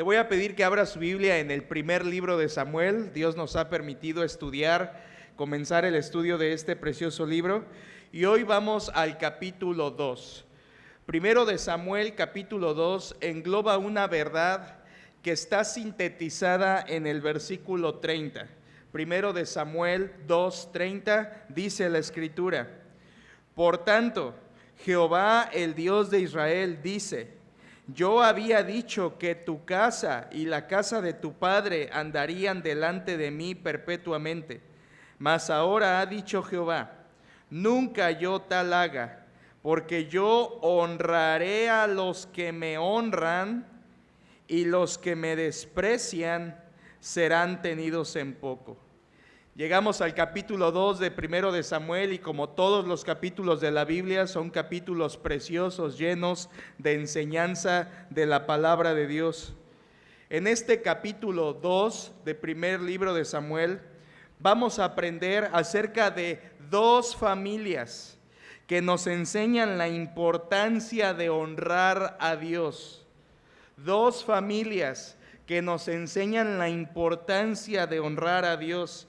Te voy a pedir que abras su Biblia en el primer libro de Samuel. Dios nos ha permitido comenzar el estudio de este precioso libro. Y hoy vamos al capítulo 2. Primero de Samuel, capítulo 2, engloba una verdad que está sintetizada en el versículo 30. Primero de Samuel 2:30 dice la Escritura: Por tanto, Jehová, el Dios de Israel, dice: Yo había dicho que tu casa y la casa de tu padre andarían delante de mí perpetuamente. Mas ahora ha dicho Jehová: Nunca yo tal haga, porque yo honraré a los que me honran, y los que me desprecian serán tenidos en poco. Llegamos al capítulo 2 de Primero de Samuel, y como todos los capítulos de la Biblia, son capítulos preciosos, llenos de enseñanza de la palabra de Dios. En este capítulo 2 de primer libro de Samuel, vamos a aprender acerca de dos familias que nos enseñan la importancia de honrar a Dios. Dos familias que nos enseñan la importancia de honrar a Dios.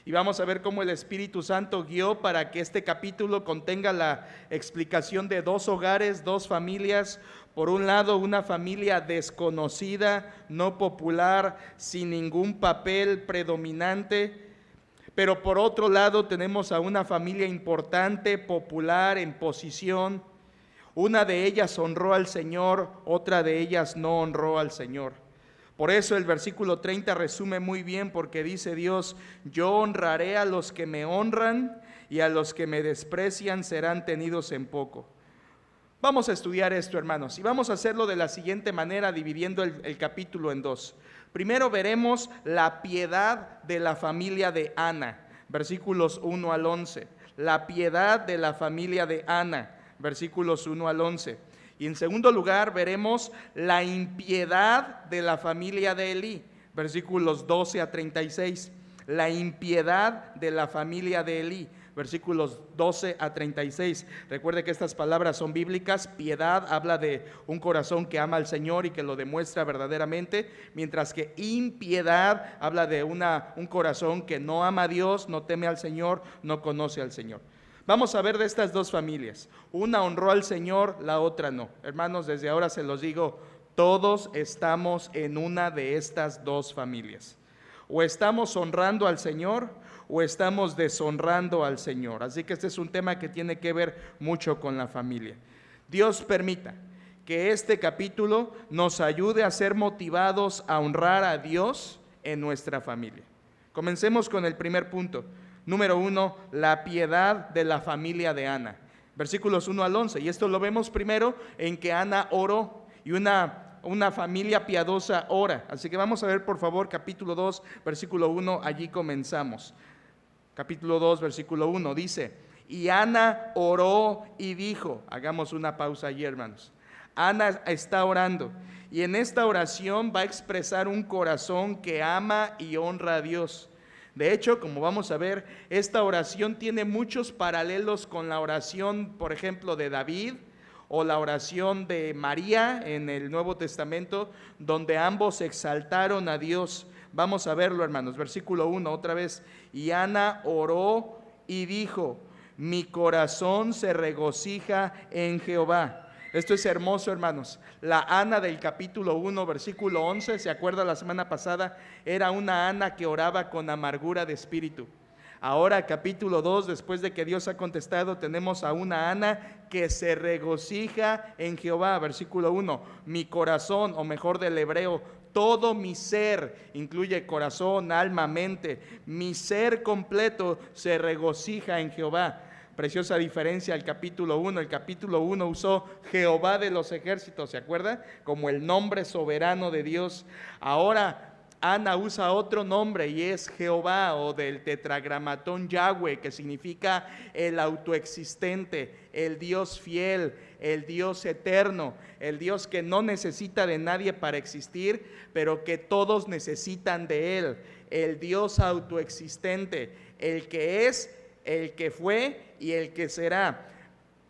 Y vamos a ver cómo el Espíritu Santo guió para que este capítulo contenga la explicación de dos hogares, dos familias. Por un lado, una familia desconocida, no popular, sin ningún papel predominante. Pero por otro lado tenemos a una familia importante, popular, en posición. Una de ellas honró al Señor, otra de ellas no honró al Señor. Por eso el versículo 30 resume muy bien, porque dice Dios: Yo honraré a los que me honran, y a los que me desprecian serán tenidos en poco. Vamos a estudiar esto, hermanos, y vamos a hacerlo de la siguiente manera, dividiendo el capítulo en dos. Primero veremos la piedad de la familia de Ana, versículos 1 al 11. La piedad de la familia de Ana, versículos 1 al 11. Y en segundo lugar veremos la impiedad de la familia de Elí, versículos 12 a 36. La impiedad de la familia de Elí, versículos 12 a 36. Recuerde que estas palabras son bíblicas. Piedad habla de un corazón que ama al Señor y que lo demuestra verdaderamente, mientras que impiedad habla de un corazón que no ama a Dios, no teme al Señor, no conoce al Señor. Vamos a ver de estas dos familias. Una honró al Señor, la otra no. Hermanos, desde ahora se los digo, todos estamos en una de estas dos familias. O estamos honrando al Señor, o estamos deshonrando al Señor. Así que este es un tema que tiene que ver mucho con la familia. Dios permita que este capítulo nos ayude a ser motivados a honrar a Dios en nuestra familia. Comencemos con el primer punto. Número 1, la piedad de la familia de Ana. Versículos 1 al 11. Y esto lo vemos primero en que Ana oró, y una familia piadosa ora. Así que vamos a ver, por favor, capítulo 2, versículo 1. Allí comenzamos. Capítulo 2, versículo 1 dice: Y Ana oró y dijo. Hagamos una pausa allí, hermanos. Ana está orando, y en esta oración va a expresar un corazón que ama y honra a Dios. De hecho, como vamos a ver, esta oración tiene muchos paralelos con la oración, por ejemplo, de David, o la oración de María en el Nuevo Testamento, donde ambos exaltaron a Dios. Vamos a verlo, hermanos. Versículo 1, otra vez. Y Ana oró y dijo: Mi corazón se regocija en Jehová. Esto es hermoso, hermanos. La Ana del capítulo 1, versículo 11, ¿se acuerda la semana pasada? Era una Ana que oraba con amargura de espíritu. Ahora, capítulo 2, después de que Dios ha contestado, tenemos a una Ana que se regocija en Jehová. Versículo 1, mi corazón, o mejor del hebreo, todo mi ser, incluye corazón, alma, mente, mi ser completo se regocija en Jehová. Preciosa diferencia al capítulo 1. El capítulo 1 usó Jehová de los ejércitos, ¿se acuerda? Como el nombre soberano de Dios. Ahora Ana usa otro nombre, y es Jehová, o del tetragramatón Yahweh, que significa el autoexistente, el Dios fiel, el Dios eterno, el Dios que no necesita de nadie para existir, pero que todos necesitan de Él, el Dios autoexistente, el que es, el que fue y el que será.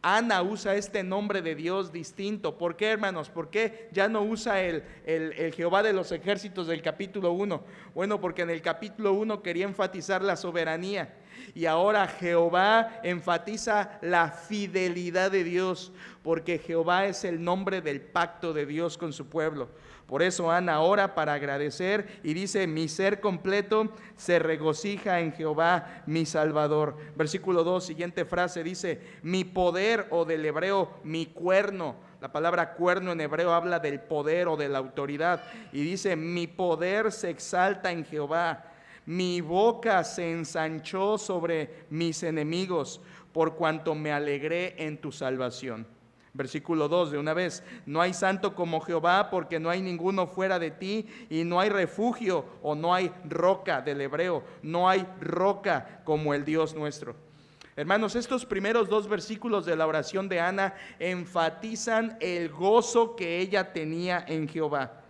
Ana usa este nombre de Dios distinto. ¿Por qué, hermanos? ¿Por qué ya no usa el Jehová de los ejércitos del capítulo 1? Bueno, porque en el capítulo 1 quería enfatizar la soberanía. Y ahora Jehová enfatiza la fidelidad de Dios, porque Jehová es el nombre del pacto de Dios con su pueblo. Por eso Ana ora para agradecer y dice: mi ser completo se regocija en Jehová mi Salvador. Versículo 2, siguiente frase, dice: mi poder, o del hebreo, mi cuerno. La palabra cuerno en hebreo habla del poder o de la autoridad. Y dice: mi poder se exalta en Jehová. Mi boca se ensanchó sobre mis enemigos, por cuanto me alegré en tu salvación. Versículo 2 de una vez: no hay santo como Jehová, porque no hay ninguno fuera de ti, y no hay refugio, o no hay roca del hebreo, no hay roca como el Dios nuestro. Hermanos, estos primeros 2 versículos de la oración de Ana enfatizan el gozo que ella tenía en Jehová.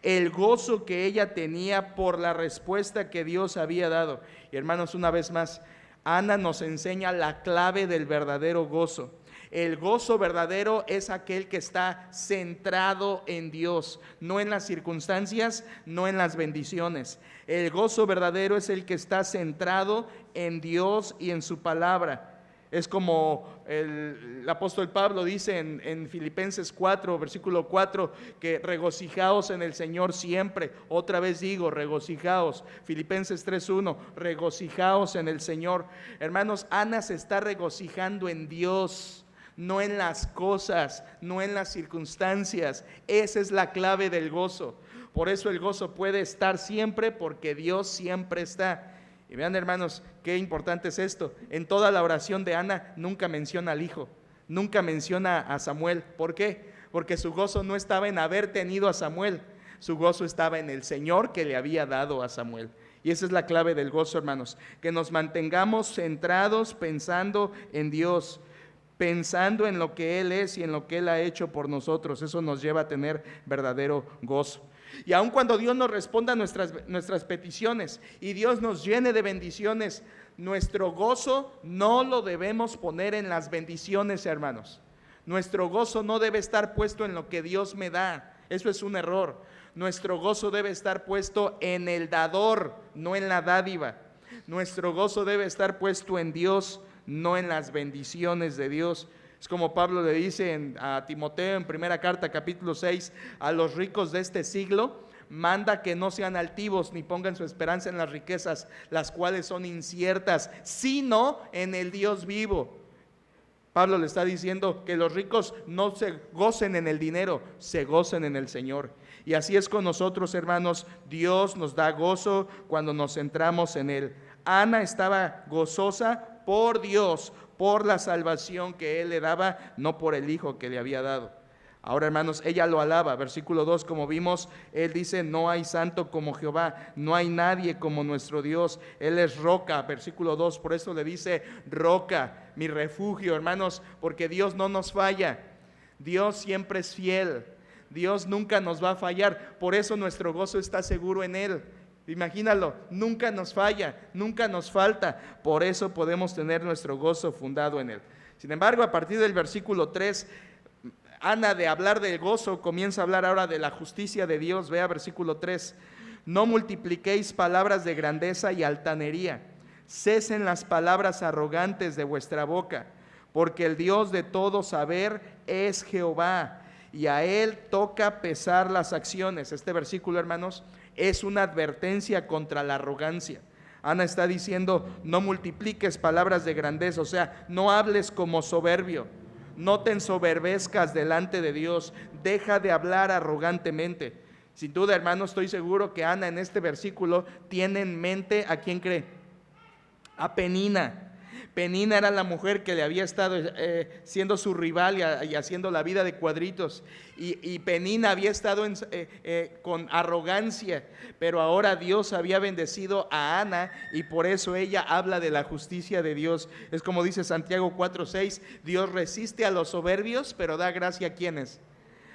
El gozo que ella tenía por la respuesta que Dios había dado. Y hermanos, una vez más, Ana nos enseña la clave del verdadero gozo. El gozo verdadero es aquel que está centrado en Dios, no en las circunstancias, no en las bendiciones. El gozo verdadero es el que está centrado en Dios y en su palabra. Es como el apóstol Pablo dice en Filipenses 4, versículo 4, que regocijaos en el Señor siempre. Otra vez digo, regocijaos. Filipenses 3:1, regocijaos en el Señor. Hermanos, Ana se está regocijando en Dios, no en las cosas, no en las circunstancias. Esa es la clave del gozo. Por eso el gozo puede estar siempre, porque Dios siempre está. Y vean, hermanos, qué importante es esto. En toda la oración de Ana nunca menciona al hijo, nunca menciona a Samuel. ¿Por qué? Porque su gozo no estaba en haber tenido a Samuel, su gozo estaba en el Señor que le había dado a Samuel. Y esa es la clave del gozo, hermanos, que nos mantengamos centrados pensando en Dios, pensando en lo que Él es y en lo que Él ha hecho por nosotros. Eso nos lleva a tener verdadero gozo. Y aun cuando Dios nos responda a nuestras peticiones y Dios nos llene de bendiciones, nuestro gozo no lo debemos poner en las bendiciones, hermanos. Nuestro gozo no debe estar puesto en lo que Dios me da. Eso es un error. Nuestro gozo debe estar puesto en el dador, no en la dádiva. Nuestro gozo debe estar puesto en Dios, no en las bendiciones de Dios. Es como Pablo le dice a Timoteo en primera carta, capítulo 6, a los ricos de este siglo: manda que no sean altivos ni pongan su esperanza en las riquezas, las cuales son inciertas, sino en el Dios vivo. Pablo le está diciendo que los ricos no se gocen en el dinero, se gocen en el Señor. Y así es con nosotros, hermanos. Dios nos da gozo cuando nos centramos en Él. Ana estaba gozosa por Dios, por la salvación que Él le daba, no por el hijo que le había dado. Ahora, hermanos, ella lo alaba. Versículo 2, como vimos, él dice: no hay santo como Jehová, no hay nadie como nuestro Dios. Él es roca. Versículo 2, por eso le dice roca, mi refugio, hermanos, porque Dios no nos falla. Dios siempre es fiel. Dios nunca nos va a fallar. Por eso nuestro gozo está seguro en Él. Imagínalo, nunca nos falla, nunca nos falta. Por eso podemos tener nuestro gozo fundado en Él. Sin embargo, a partir del versículo 3, Ana, de hablar del gozo, comienza a hablar ahora de la justicia de Dios. Vea versículo 3. No multipliquéis palabras de grandeza y altanería. Cesen las palabras arrogantes de vuestra boca, porque el Dios de todo saber es Jehová, y a Él toca pesar las acciones. Este versículo, hermanos, es una advertencia contra la arrogancia. Ana está diciendo: no multipliques palabras de grandeza, o sea, no hables como soberbio, no te ensoberbezcas delante de Dios, deja de hablar arrogantemente. Sin duda, hermano, estoy seguro que Ana en este versículo tiene en mente ¿a quién cree? A Penina. Penina era la mujer que le había estado siendo su rival y haciendo la vida de cuadritos. Y Penina había estado con arrogancia, pero ahora Dios había bendecido a Ana y por eso ella habla de la justicia de Dios. Es como dice Santiago 4:6, Dios resiste a los soberbios, pero da gracia a quienes.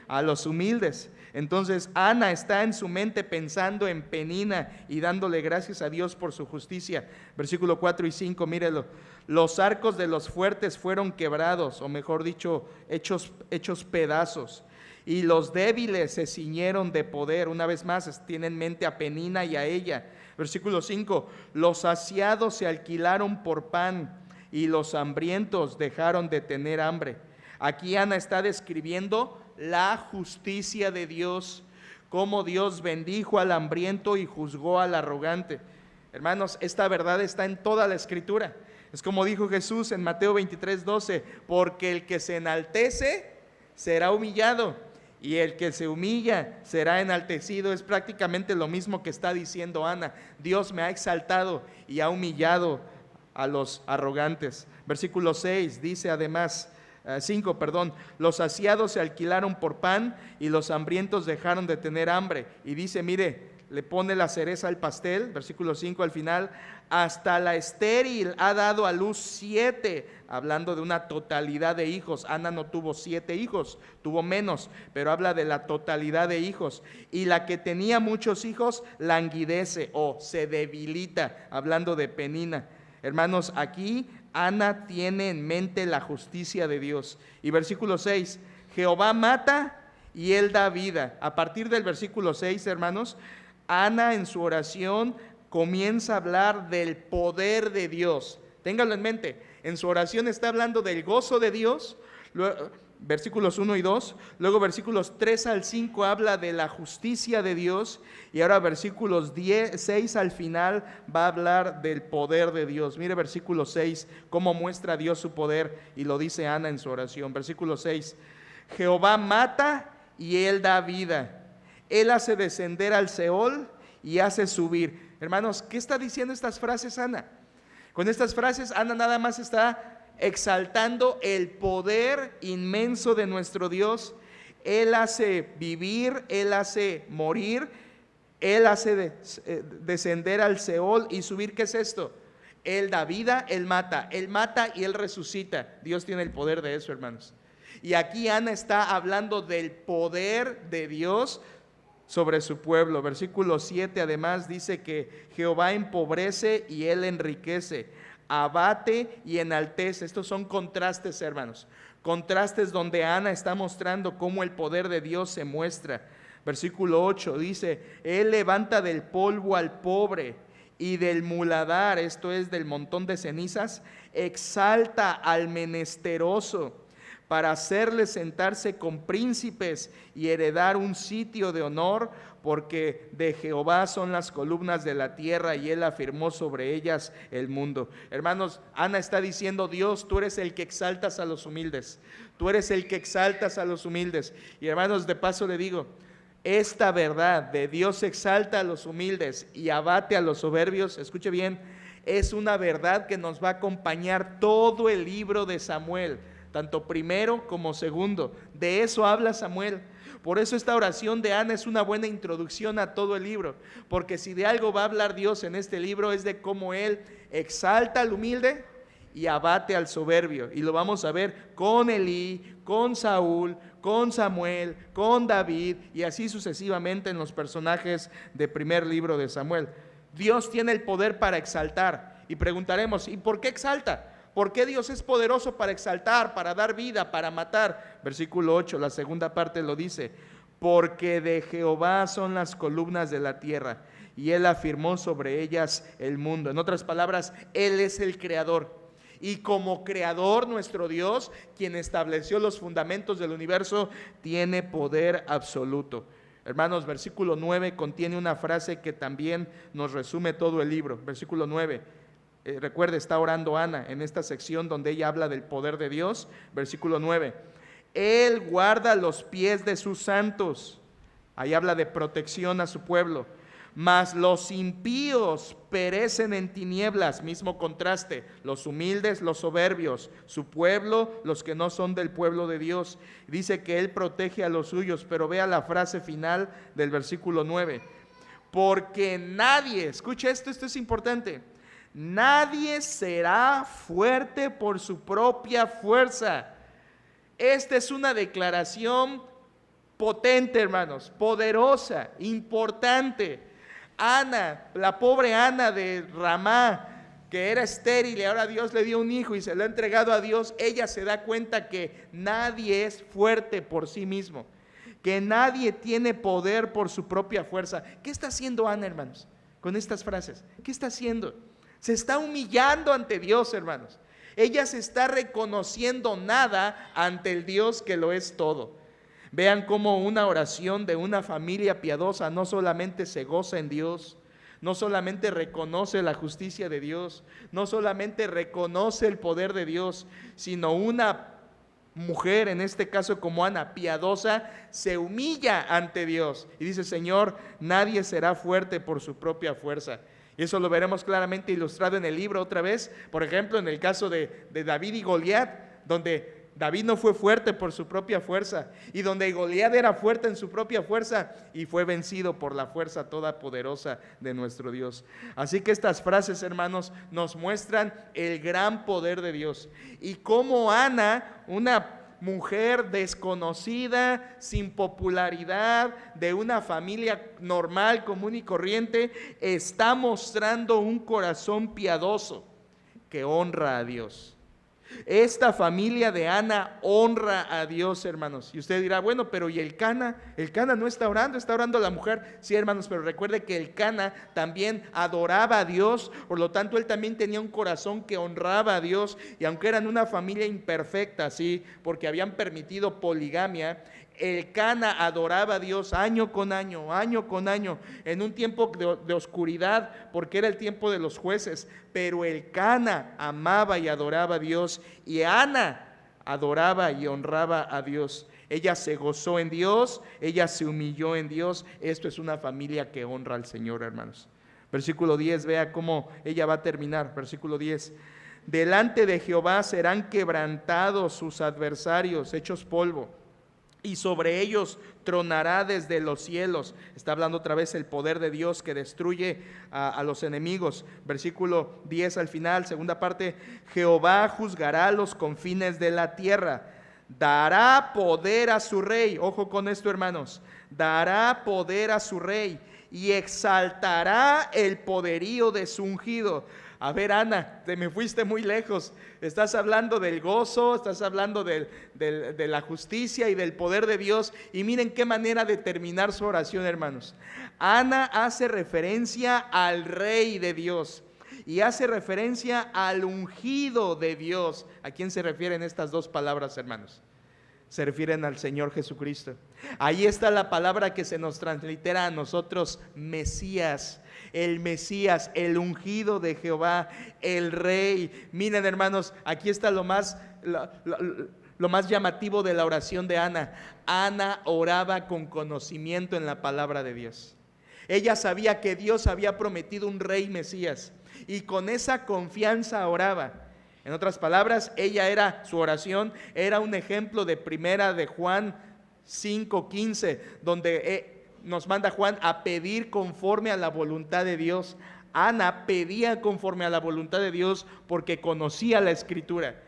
a los humildes. Entonces Ana está en su mente pensando en Penina y dándole gracias a Dios por su justicia. Versículo 4 y 5, mírelo. Los arcos de los fuertes fueron quebrados, o mejor dicho, hechos pedazos. Y los débiles se ciñeron de poder. Una vez más, tiene en mente a Penina y a ella. Versículo 5, los saciados se alquilaron por pan y los hambrientos dejaron de tener hambre. Aquí Ana está describiendo la justicia de Dios, cómo Dios bendijo al hambriento y juzgó al arrogante. Hermanos, esta verdad está en toda la Escritura. Es como dijo Jesús en Mateo 23:12, porque el que se enaltece será humillado, y el que se humilla será enaltecido. Es prácticamente lo mismo que está diciendo Ana. Dios me ha exaltado y ha humillado a los arrogantes. Versículo 6 dice además, 5, los saciados se alquilaron por pan y los hambrientos dejaron de tener hambre. Y dice, mire, le pone la cereza al pastel, versículo 5 al final, hasta la estéril ha dado a luz 7, hablando de una totalidad de hijos. Ana no tuvo 7 hijos, tuvo menos, pero habla de la totalidad de hijos. Y la que tenía muchos hijos languidece o se debilita, hablando de Penina. Hermanos, aquí Ana tiene en mente la justicia de Dios. Y versículo 6, Jehová mata y él da vida. A partir del versículo 6, hermanos, Ana en su oración comienza a hablar del poder de Dios. Ténganlo en mente, en su oración está hablando del gozo de Dios, versículos 1 y 2, luego versículos 3 al 5 habla de la justicia de Dios, y ahora versículos 6 al final va a hablar del poder de Dios. Mire versículo 6, cómo muestra Dios su poder, y lo dice Ana en su oración. Versículo 6, Jehová mata y él da vida, él hace descender al Seol y hace subir. Hermanos, ¿qué está diciendo estas frases Ana? Con estas frases Ana nada más está exaltando el poder inmenso de nuestro Dios. Él hace vivir, él hace morir, él hace descender al Seol y subir. ¿Qué es esto? Él da vida, él mata y él resucita. Dios tiene el poder de eso, hermanos. Y aquí Ana está hablando del poder de Dios sobre su pueblo. Versículo 7 además dice que Jehová empobrece y él enriquece, abate y enaltece. Estos son contrastes, hermanos, contrastes donde Ana está mostrando cómo el poder de Dios se muestra. Versículo 8 dice, él levanta del polvo al pobre y del muladar, esto es del montón de cenizas, exalta al menesteroso, para hacerle sentarse con príncipes y heredar un sitio de honor, porque de Jehová son las columnas de la tierra y él afirmó sobre ellas el mundo. Hermanos, Ana está diciendo, Dios, tú eres el que exaltas a los humildes, tú eres el que exaltas a los humildes. Y hermanos, de paso le digo, esta verdad de Dios exalta a los humildes y abate a los soberbios, escuche bien, es una verdad que nos va a acompañar todo el libro de Samuel, tanto primero como segundo. De eso habla Samuel. Por eso esta oración de Ana es una buena introducción a todo el libro, porque si de algo va a hablar Dios en este libro es de cómo Él exalta al humilde y abate al soberbio. Y lo vamos a ver con Elí, con Saúl, con Samuel, con David y así sucesivamente en los personajes del primer libro de Samuel. Dios tiene el poder para exaltar y preguntaremos, ¿y por qué exalta? ¿Por qué Dios es poderoso para exaltar, para dar vida, para matar? Versículo 8, la segunda parte lo dice, porque de Jehová son las columnas de la tierra y él afirmó sobre ellas el mundo. En otras palabras, él es el creador. Y como creador, nuestro Dios, quien estableció los fundamentos del universo, tiene poder absoluto. Hermanos, versículo 9 contiene una frase que también nos resume todo el libro. Versículo 9. Recuerde, está orando Ana en esta sección donde ella habla del poder de Dios. Versículo 9. Él guarda los pies de sus santos. Ahí habla de protección a su pueblo. Mas los impíos perecen en tinieblas. Mismo contraste. Los humildes, los soberbios. Su pueblo, los que no son del pueblo de Dios. Dice que Él protege a los suyos. Pero vea la frase final del versículo 9. Porque nadie, escucha esto es importante. Nadie será fuerte por su propia fuerza. Esta es una declaración potente, hermanos, poderosa, importante. Ana, la pobre Ana de Ramá, que era estéril y ahora Dios le dio un hijo y se lo ha entregado a Dios, ella se da cuenta que nadie es fuerte por sí mismo, que nadie tiene poder por su propia fuerza. ¿Qué está haciendo Ana, hermanos, con estas frases? ¿Qué está haciendo? Se está humillando ante Dios, hermanos. Ella se está reconociendo nada ante el Dios que lo es todo. Vean cómo una oración de una familia piadosa no solamente se goza en Dios, no solamente reconoce la justicia de Dios, no solamente reconoce el poder de Dios, sino una mujer, en este caso como Ana, piadosa, se humilla ante Dios y dice: Señor, nadie será fuerte por su propia fuerza. Y eso lo veremos claramente ilustrado en el libro otra vez, por ejemplo, en el caso de David y Goliat, donde David no fue fuerte por su propia fuerza y donde Goliat era fuerte en su propia fuerza y fue vencido por la fuerza todopoderosa de nuestro Dios. Así que estas frases, hermanos, nos muestran el gran poder de Dios y cómo Ana, una mujer desconocida, sin popularidad, de una familia normal, común y corriente, está mostrando un corazón piadoso que honra a Dios. Esta familia de Ana honra a Dios, hermanos. Y usted dirá: bueno, pero ¿y el Cana? El Cana no está orando la mujer. Sí, hermanos, pero recuerde que el Cana también adoraba a Dios, por lo tanto él también tenía un corazón que honraba a Dios. Y aunque eran una familia imperfecta, sí, porque habían permitido poligamia, el Cana adoraba a Dios año con año, en un tiempo de oscuridad, porque era el tiempo de los jueces, pero el Cana amaba y adoraba a Dios, y Ana adoraba y honraba a Dios. Ella se gozó en Dios, ella se humilló en Dios. Esto es una familia que honra al Señor, hermanos. Versículo 10, vea cómo ella va a terminar. Versículo 10: delante de Jehová serán quebrantados sus adversarios, hechos polvo, y sobre ellos tronará desde los cielos. Está hablando otra vez el poder de Dios que destruye a los enemigos. Versículo 10 al final, segunda parte: Jehová juzgará los confines de la tierra, dará poder a su rey. Ojo con esto, hermanos: dará poder a su rey y exaltará el poderío de su ungido. A ver, Ana, te me fuiste muy lejos. Estás hablando del gozo, estás hablando de la justicia y del poder de Dios. Y miren qué manera de terminar su oración, hermanos. Ana hace referencia al Rey de Dios y hace referencia al ungido de Dios. ¿A quién se refieren estas dos palabras, hermanos? Se refieren al Señor Jesucristo. Ahí está la palabra que se nos translitera a nosotros: Mesías. El Mesías, el ungido de Jehová, el Rey. Miren, hermanos, aquí está lo más llamativo de la oración de Ana. Ana oraba con conocimiento en la palabra de Dios. Ella sabía que Dios había prometido un Rey Mesías y con esa confianza oraba. En otras palabras, su oración era un ejemplo de primera de Juan 5:15, donde nos manda Juan a pedir conforme a la voluntad de Dios. Ana pedía conforme a la voluntad de Dios porque conocía la Escritura.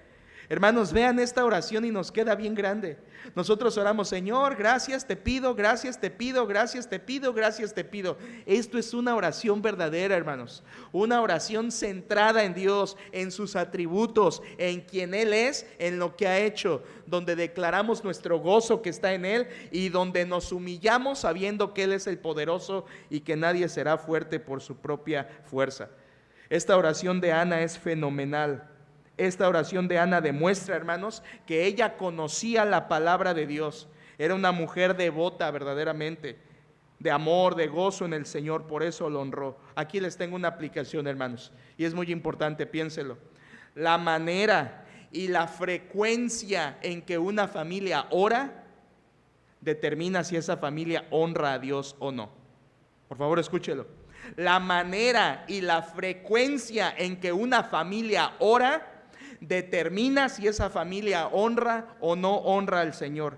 Hermanos, vean esta oración y nos queda bien grande. Nosotros oramos: Señor, gracias te pido, gracias te pido, gracias te pido, gracias te pido. Esto es una oración verdadera, hermanos. Una oración centrada en Dios, en sus atributos, en quien Él es, en lo que ha hecho, donde declaramos nuestro gozo que está en Él y donde nos humillamos sabiendo que Él es el poderoso y que nadie será fuerte por su propia fuerza. Esta oración de Ana es fenomenal. Esta oración de Ana demuestra, hermanos, que ella conocía la palabra de Dios. Era una mujer devota verdaderamente, de amor, de gozo en el Señor, por eso lo honró. Aquí les tengo una aplicación, hermanos, y es muy importante, piénselo. La manera y la frecuencia en que una familia ora determina si esa familia honra a Dios o no. Por favor, escúchelo. La manera y la frecuencia en que una familia ora determina si esa familia honra o no honra al Señor.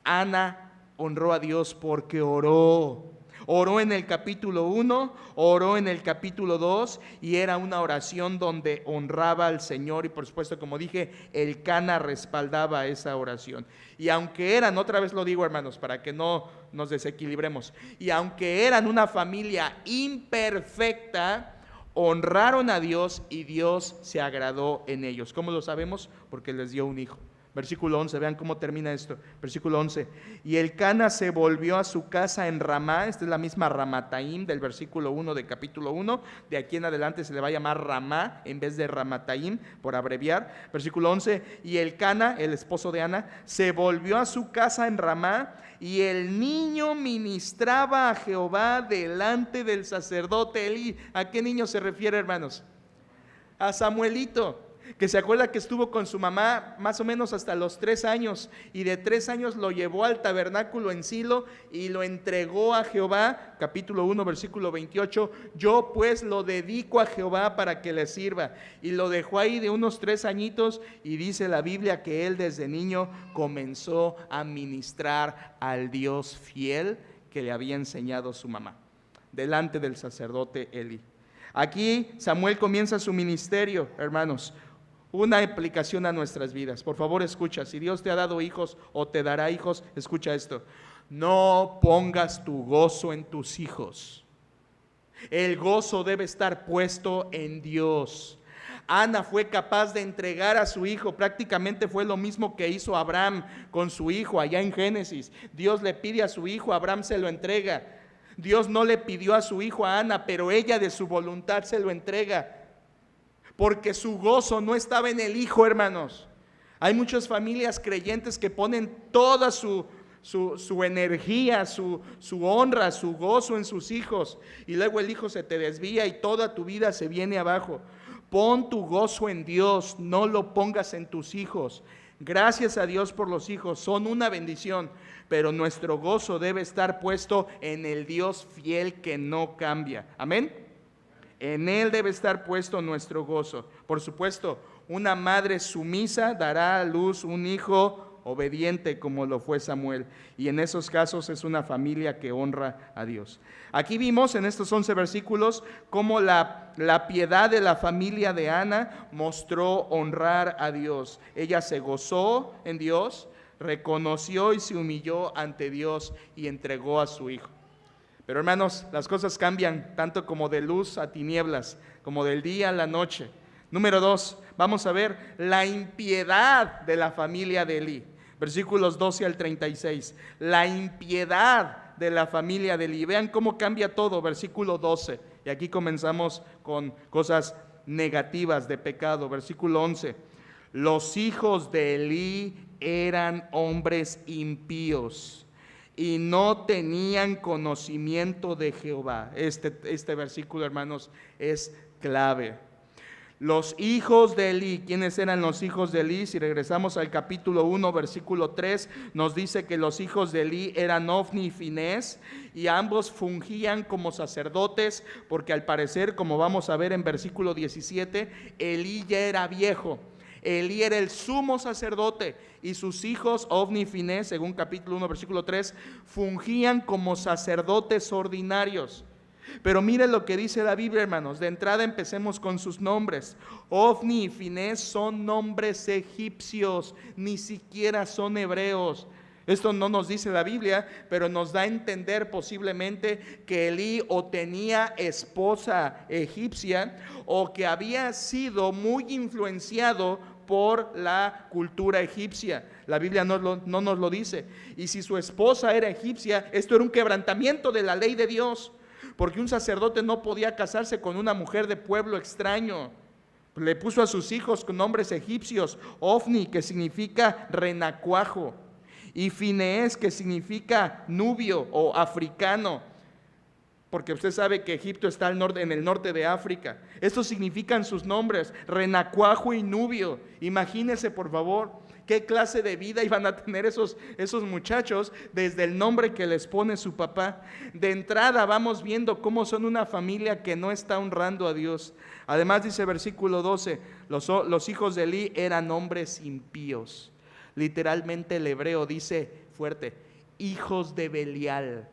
Ana honró a Dios porque oró. Oró en el capítulo 1, oró en el capítulo 2 y era una oración donde honraba al Señor y por supuesto, como dije, el Cana respaldaba esa oración. Y aunque eran, otra vez lo digo hermanos, para que no nos desequilibremos, y aunque eran una familia imperfecta, honraron a Dios y Dios se agradó en ellos. ¿Cómo lo sabemos? Porque les dio un hijo. Versículo 11, vean cómo termina esto. Versículo 11, y el Cana se volvió a su casa en Ramá. Esta es la misma Ramataim del versículo 1 de capítulo 1. De aquí en adelante se le va a llamar Ramá en vez de Ramataim, por abreviar. Versículo 11, y el Cana, el esposo de Ana, se volvió a su casa en Ramá, y el niño ministraba a Jehová delante del sacerdote Elí. ¿A qué niño se refiere, hermanos? A Samuelito, que se acuerda que estuvo con su mamá más o menos hasta los 3 años, y de 3 años lo llevó al tabernáculo en Silo y lo entregó a Jehová. Capítulo 1 versículo 28, yo pues lo dedico a Jehová para que le sirva, y lo dejó ahí de unos 3 añitos, y dice la Biblia que él desde niño comenzó a ministrar al Dios fiel que le había enseñado su mamá, delante del sacerdote Elí. Aquí Samuel comienza su ministerio, hermanos. Una aplicación a nuestras vidas. Por favor, escucha. Si Dios te ha dado hijos o te dará hijos, escucha esto. No pongas tu gozo en tus hijos. El gozo debe estar puesto en Dios. Ana fue capaz de entregar a su hijo. Prácticamente fue lo mismo que hizo Abraham con su hijo allá en Génesis. Dios le pide a su hijo, Abraham se lo entrega. Dios no le pidió a su hijo a Ana, pero ella de su voluntad se lo entrega. Porque su gozo no estaba en el hijo, hermanos. Hay muchas familias creyentes que ponen toda su energía, su honra, su gozo en sus hijos, y luego el hijo se te desvía y toda tu vida se viene abajo. Pon tu gozo en Dios, no lo pongas en tus hijos. Gracias a Dios por los hijos, son una bendición, pero nuestro gozo debe estar puesto en el Dios fiel que no cambia. Amén. En Él debe estar puesto nuestro gozo. Por supuesto, una madre sumisa dará a luz un hijo obediente como lo fue Samuel. Y en esos casos es una familia que honra a Dios. Aquí vimos en estos 11 versículos cómo la piedad de la familia de Ana mostró honrar a Dios. Ella se gozó en Dios, reconoció y se humilló ante Dios y entregó a su hijo. Pero hermanos, las cosas cambian tanto como de luz a tinieblas, como del día a la noche. Número 2, vamos a ver la impiedad de la familia de Elí. Versículos 12 al 36. La impiedad de la familia de Elí. Vean cómo cambia todo. Versículo 12. Y aquí comenzamos con cosas negativas de pecado. Versículo 11. Los hijos de Elí eran hombres impíos y no tenían conocimiento de Jehová. Este versículo, hermanos, es clave. Los hijos de Elí, ¿quiénes eran los hijos de Elí? Si regresamos al capítulo 1, versículo 3, nos dice que los hijos de Elí eran Ofni y Finés, y ambos fungían como sacerdotes, porque al parecer, como vamos a ver en versículo 17, Elí ya era viejo. Elí era el sumo sacerdote y sus hijos, Ofni y Finés, según capítulo 1, versículo 3, fungían como sacerdotes ordinarios. Pero mire lo que dice la Biblia, hermanos. De entrada empecemos con sus nombres. Ofni y Finés son nombres egipcios, ni siquiera son hebreos. Esto no nos dice la Biblia, pero nos da a entender posiblemente que Elí o tenía esposa egipcia o que había sido muy influenciado por la cultura egipcia. La Biblia no nos lo dice. Y si su esposa era egipcia, esto era un quebrantamiento de la ley de Dios, porque un sacerdote no podía casarse con una mujer de pueblo extraño. Le puso a sus hijos con nombres egipcios: Ofni, que significa renacuajo, y Finés, que significa nubio o africano, porque usted sabe que Egipto está en el norte de África. Estos significan sus nombres: renacuajo y nubio. Imagínense, por favor, qué clase de vida iban a tener esos muchachos desde el nombre que les pone su papá. De entrada vamos viendo cómo son una familia que no está honrando a Dios. Además dice versículo 12, los hijos de Elí eran hombres impíos. Literalmente el hebreo dice fuerte: hijos de Belial.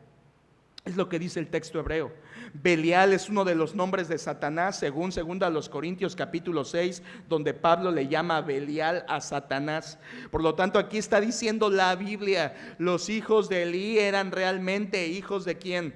Es lo que dice el texto hebreo. Belial es uno de los nombres de Satanás, según 2 Corintios capítulo 6, donde Pablo le llama Belial a Satanás. Por lo tanto, aquí está diciendo la Biblia, los hijos de Elí eran realmente hijos ¿de quién?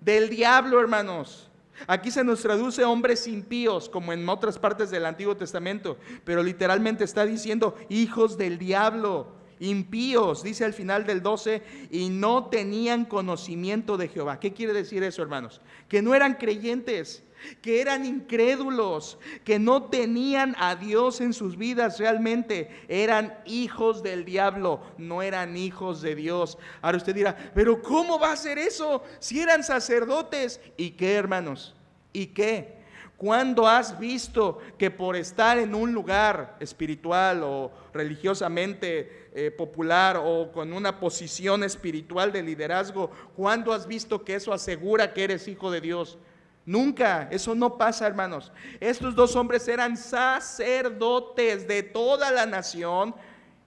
Del diablo, hermanos. Aquí se nos traduce hombres impíos, como en otras partes del Antiguo Testamento, pero literalmente está diciendo hijos del diablo. Impíos, dice al final del 12, y no tenían conocimiento de Jehová. ¿Qué quiere decir eso, hermanos? Que no eran creyentes, que eran incrédulos, que no tenían a Dios en sus vidas realmente. Eran hijos del diablo, no eran hijos de Dios. Ahora usted dirá, pero ¿cómo va a ser eso si eran sacerdotes? ¿Y qué, hermanos? ¿Y qué? ¿Cuándo has visto que por estar en un lugar espiritual o religiosamente popular o con una posición espiritual de liderazgo, cuándo has visto que eso asegura que eres hijo de Dios? Nunca, eso no pasa, hermanos. Estos dos hombres eran sacerdotes de toda la nación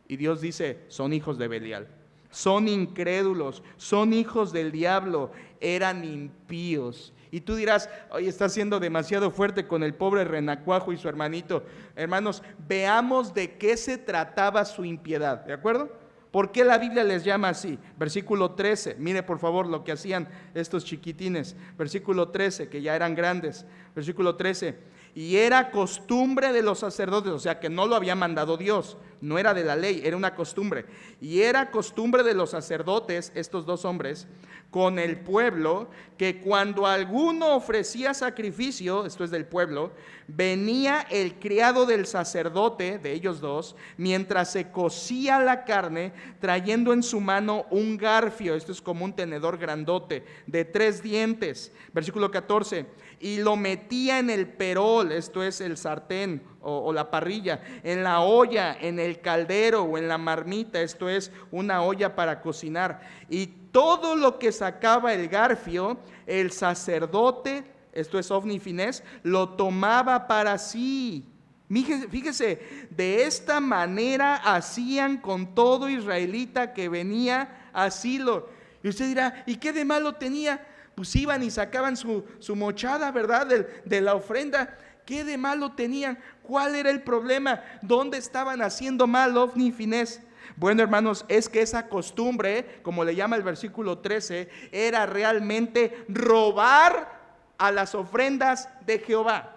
y Dios dice, son hijos de Belial, son incrédulos, son hijos del diablo, eran impíos. Y tú dirás, oye, está siendo demasiado fuerte con el pobre renacuajo y su hermanito. Hermanos, veamos de qué se trataba su impiedad, ¿de acuerdo? ¿Por qué la Biblia les llama así? Versículo 13, mire por favor lo que hacían estos chiquitines. Versículo 13, que ya eran grandes. Versículo 13, y era costumbre de los sacerdotes, o sea que no lo había mandado Dios, no era de la ley, era una costumbre. Y era costumbre de los sacerdotes, estos dos hombres, con el pueblo, que cuando alguno ofrecía sacrificio, esto es del pueblo, venía el criado del sacerdote, de ellos dos, mientras se cocía la carne, trayendo en su mano un garfio, esto es como un tenedor grandote, de 3 dientes. Versículo 14, y lo metía en el perol, esto es el sartén o la parrilla, en la olla, en el caldero o en la marmita, esto es una olla para cocinar. Y todo lo que sacaba el garfio, el sacerdote, esto es Ofni y Finés, lo tomaba para sí. Fíjese, de esta manera hacían con todo israelita que venía a Silo. Y usted dirá, ¿y qué de malo tenía? Pues iban y sacaban su mochada, ¿verdad? De la ofrenda. ¿Qué de malo tenían? ¿Cuál era el problema? ¿Dónde estaban haciendo mal Ofni y Finés? Bueno, hermanos, es que esa costumbre, como le llama el versículo 13, era realmente robar a las ofrendas de Jehová.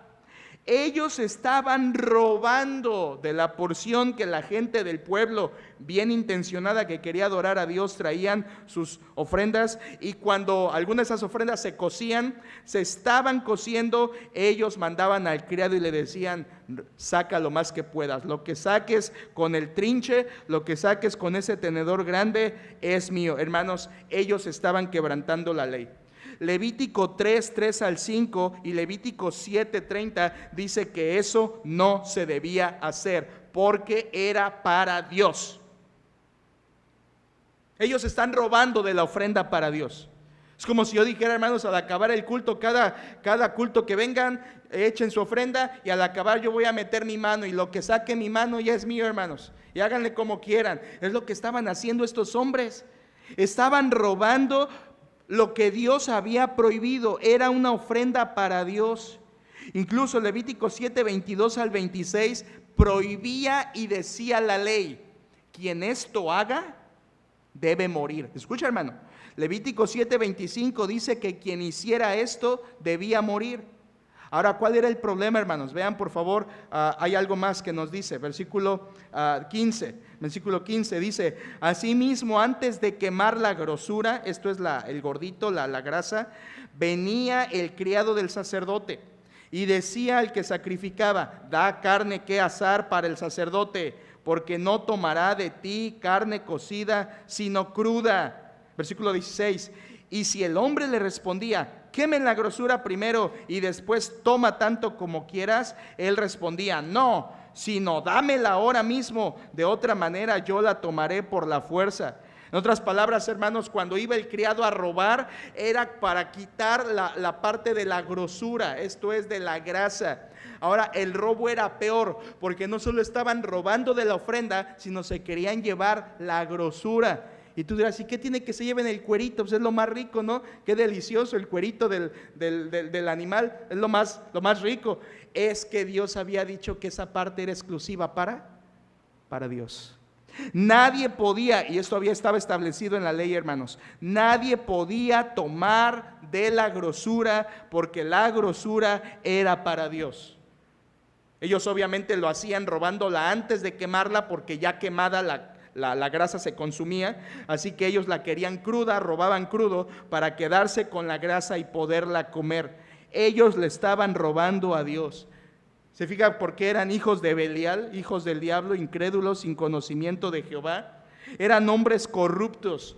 Ellos estaban robando de la porción que la gente del pueblo, bien intencionada, que quería adorar a Dios, traían sus ofrendas. Y cuando algunas de esas ofrendas se cocían, se estaban cociendo, ellos mandaban al criado y le decían, saca lo más que puedas, lo que saques con el trinche, lo que saques con ese tenedor grande es mío. Hermanos, ellos estaban quebrantando la ley. Levítico 3 al 5 y Levítico 7:30 dice que eso no se debía hacer porque era para Dios. Ellos están robando de la ofrenda para Dios. Es como si yo dijera, hermanos, al acabar el culto, cada culto que vengan, echen su ofrenda y al acabar yo voy a meter mi mano y lo que saque mi mano ya es mío, hermanos. Y háganle como quieran. Es lo que estaban haciendo estos hombres. Estaban robando lo que Dios había prohibido, era una ofrenda para Dios. Incluso Levítico 7:22 al 26 prohibía y decía la ley, quien esto haga debe morir. Escucha, hermano, Levítico 7:25 dice que quien hiciera esto debía morir. Ahora, ¿cuál era el problema, hermanos? Vean, por favor, hay algo más que nos dice, versículo 15. Versículo 15 dice, asimismo, antes de quemar la grosura, esto es el gordito, la grasa, venía el criado del sacerdote y decía al que sacrificaba, da carne que asar para el sacerdote, porque no tomará de ti carne cocida, sino cruda. Versículo 16, y si el hombre le respondía, quemen la grosura primero y después toma tanto como quieras, él respondía, no, sino dámela ahora mismo, de otra manera yo la tomaré por la fuerza. En otras palabras, hermanos, cuando iba el criado a robar, era para quitar la parte de la grosura, esto es de la grasa. Ahora, el robo era peor, porque no solo estaban robando de la ofrenda, sino se querían llevar la grosura. Y tú dirás, ¿y qué tiene que se lleven el cuerito? Pues es lo más rico, ¿no? Qué delicioso el cuerito del animal, es lo más rico. Es que Dios había dicho que esa parte era exclusiva para Dios. Nadie podía, y esto estaba establecido en la ley, hermanos, nadie podía tomar de la grosura, porque la grosura era para Dios. Ellos obviamente lo hacían robándola antes de quemarla, porque ya quemada la grasa se consumía, así que ellos la querían cruda, robaban crudo para quedarse con la grasa y poderla comer. Ellos le estaban robando a Dios. ¿Se fija por qué eran hijos de Belial, hijos del diablo, incrédulos, sin conocimiento de Jehová? Eran hombres corruptos.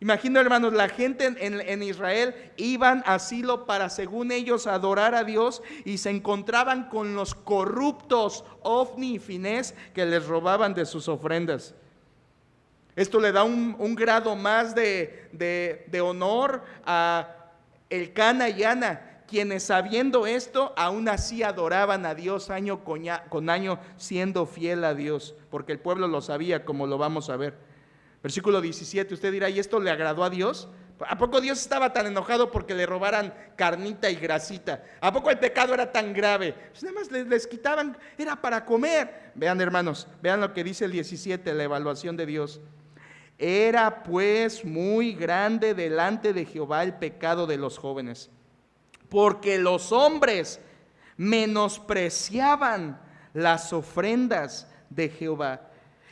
Imagino, hermanos, la gente en Israel iban a Silo para, según ellos, adorar a Dios, y se encontraban con los corruptos Ofni y Finés que les robaban de sus ofrendas. Esto le da un grado más de honor a Elcana y Ana, quienes, sabiendo esto, aún así adoraban a Dios año con año, siendo fiel a Dios, porque el pueblo lo sabía, como lo vamos a ver. Versículo 17, usted dirá, ¿y esto le agradó a Dios? ¿A poco Dios estaba tan enojado porque le robaran carnita y grasita? ¿A poco el pecado era tan grave? Pues nada más les quitaban, era para comer. Vean, hermanos, vean lo que dice el 17, la evaluación de Dios. Era pues muy grande delante de Jehová el pecado de los jóvenes, porque los hombres menospreciaban las ofrendas de Jehová.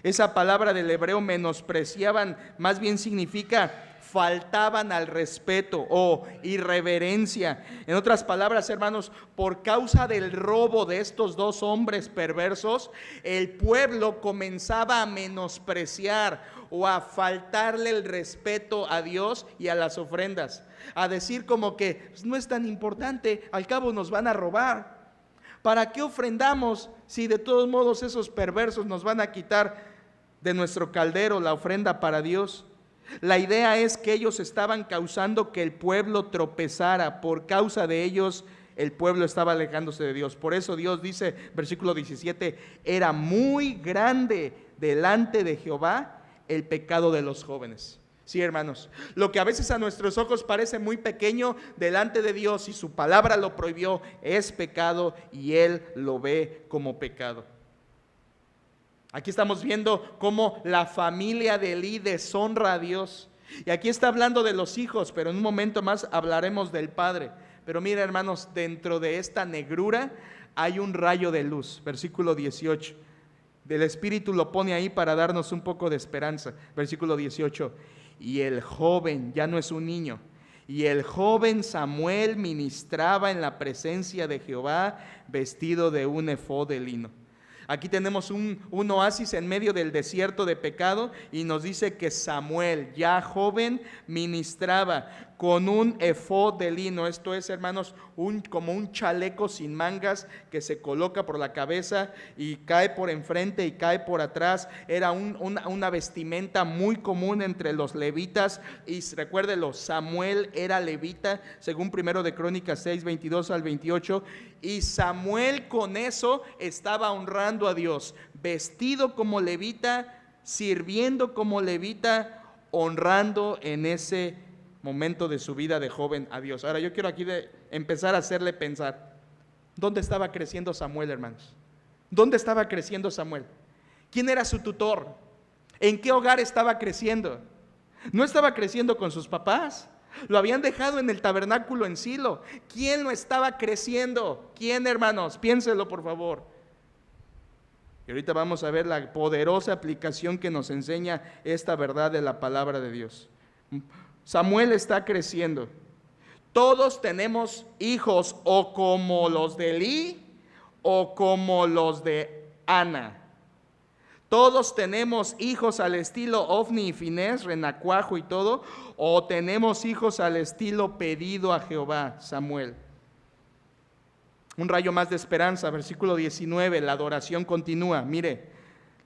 Esa palabra del hebreo menospreciaban más bien significa faltaban al respeto o irreverencia. En otras palabras, hermanos, por causa del robo de estos dos hombres perversos, el pueblo comenzaba a menospreciar o a faltarle el respeto a Dios y a las ofrendas, a decir como que pues, no es tan importante, al cabo nos van a robar. ¿Para qué ofrendamos si de todos modos esos perversos nos van a quitar de nuestro caldero la ofrenda para Dios? La idea es que ellos estaban causando que el pueblo tropezara. Por causa de ellos el pueblo estaba alejándose de Dios. Por eso Dios dice, versículo 17, era muy grande delante de Jehová el pecado de los jóvenes. Sí, hermanos, lo que a veces a nuestros ojos parece muy pequeño, delante de Dios, y su palabra lo prohibió, es pecado, y Él lo ve como pecado. Aquí estamos viendo cómo la familia de Elí deshonra a Dios. Y aquí está hablando de los hijos, pero en un momento más hablaremos del padre. Pero mira, hermanos, dentro de esta negrura hay un rayo de luz. Versículo 18. Del Espíritu lo pone ahí para darnos un poco de esperanza. Versículo 18. Y el joven, ya no es un niño, y el joven Samuel ministraba en la presencia de Jehová vestido de un efod de lino. Aquí tenemos un oasis en medio del desierto de pecado, y nos dice que Samuel, ya joven, ministraba con un efod de lino. Esto es, hermanos, como un chaleco sin mangas que se coloca por la cabeza y cae por enfrente y cae por atrás. Era una vestimenta muy común entre los levitas. Y recuérdelo, Samuel era levita, según 1 de Crónicas 6, 22 al 28. Y Samuel con eso estaba honrando a Dios, vestido como levita, sirviendo como levita, honrando en ese momento de su vida de joven a Dios. Ahora yo quiero aquí empezar a hacerle pensar, ¿dónde estaba creciendo Samuel, hermanos? ¿Dónde estaba creciendo Samuel? ¿Quién era su tutor? ¿En qué hogar estaba creciendo? No estaba creciendo con sus papás. Lo habían dejado en el tabernáculo en Silo. ¿Quién lo estaba creciendo? ¿Quién, hermanos? Piénselo, por favor. Y ahorita vamos a ver la poderosa aplicación que nos enseña esta verdad de la palabra de Dios. Samuel está creciendo. Todos tenemos hijos o como los de Elí o como los de Ana. Todos tenemos hijos al estilo Ofni y Finés, renacuajo y todo, o tenemos hijos al estilo pedido a Jehová, Samuel. Un rayo más de esperanza, versículo 19, la adoración continúa. Mire,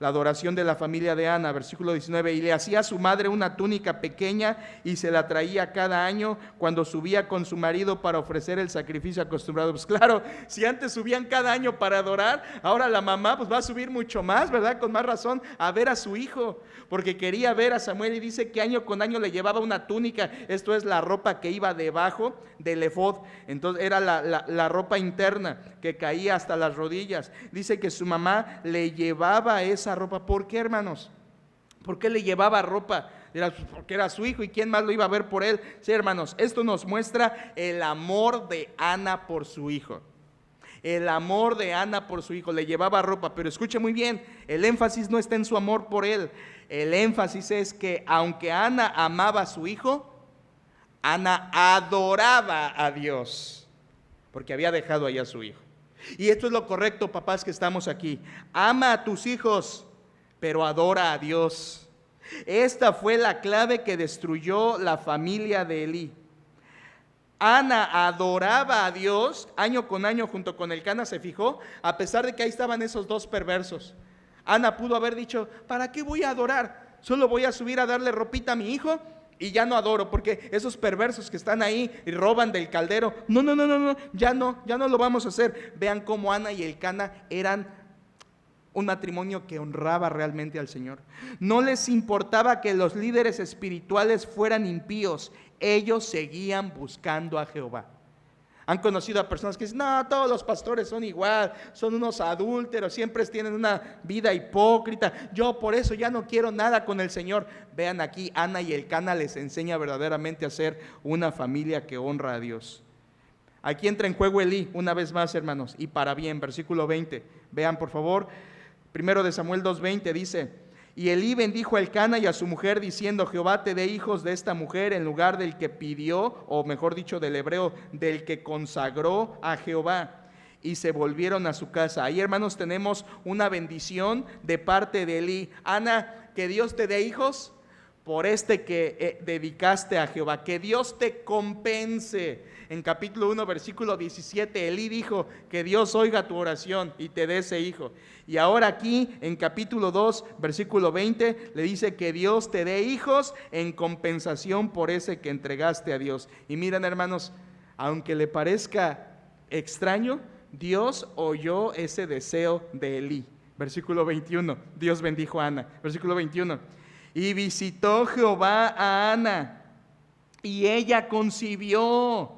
la adoración de la familia de Ana, versículo 19, y le hacía a su madre una túnica pequeña y se la traía cada año cuando subía con su marido para ofrecer el sacrificio acostumbrado. Pues claro, si antes subían cada año para adorar, ahora la mamá pues va a subir mucho más, ¿verdad? Con más razón a ver a su hijo, porque quería ver a Samuel y dice que año con año le llevaba una túnica, esto es la ropa que iba debajo del efod, entonces era la ropa interna que caía hasta las rodillas. Dice que su mamá le llevaba esa ropa. ¿Por qué, hermanos? ¿Por qué le llevaba ropa? Porque era su hijo y quién más lo iba a ver por él. Sí, hermanos, esto nos muestra el amor de Ana por su hijo. El amor de Ana por su hijo, le llevaba ropa, pero escuche muy bien, el énfasis no está en su amor por él. El énfasis es que aunque Ana amaba a su hijo, Ana adoraba a Dios, porque había dejado ahí a su hijo. Y esto es lo correcto, papás que estamos aquí. Ama a tus hijos, pero adora a Dios. Esta fue la clave que destruyó la familia de Elí. Ana adoraba a Dios año con año junto con Elcana, se fijó, a pesar de que ahí estaban esos dos perversos. Ana pudo haber dicho, ¿para qué voy a adorar? Solo voy a subir a darle ropita a mi hijo y ya no adoro, porque esos perversos que están ahí y roban del caldero, no, ya no lo vamos a hacer. Vean cómo Ana y Elcana eran un matrimonio que honraba realmente al Señor. No les importaba que los líderes espirituales fueran impíos, ellos seguían buscando a Jehová. Han conocido a personas que dicen, no, todos los pastores son igual, son unos adúlteros, siempre tienen una vida hipócrita, yo por eso ya no quiero nada con el Señor. Vean aquí, Ana y Elcana les enseña verdaderamente a ser una familia que honra a Dios. Aquí entra en juego Elí, una vez más, hermanos, y para bien, versículo 20, vean por favor, 1 Samuel 2:20 dice, y Elí bendijo a Elcana y a su mujer diciendo, Jehová te dé hijos de esta mujer en lugar del que pidió, o mejor dicho del hebreo, del que consagró a Jehová. Y se volvieron a su casa. Ahí, hermanos, tenemos una bendición de parte de Elí. Ana, que Dios te dé hijos por este que dedicaste a Jehová, que Dios te compense. En capítulo 1, versículo 17, Elí dijo, que Dios oiga tu oración y te dé ese hijo. Y ahora aquí, en capítulo 2, versículo 20, le dice que Dios te dé hijos en compensación por ese que entregaste a Dios. Y miren, hermanos, aunque le parezca extraño, Dios oyó ese deseo de Elí. Versículo 21, Dios bendijo a Ana. Versículo 21, y visitó Jehová a Ana, y ella concibió,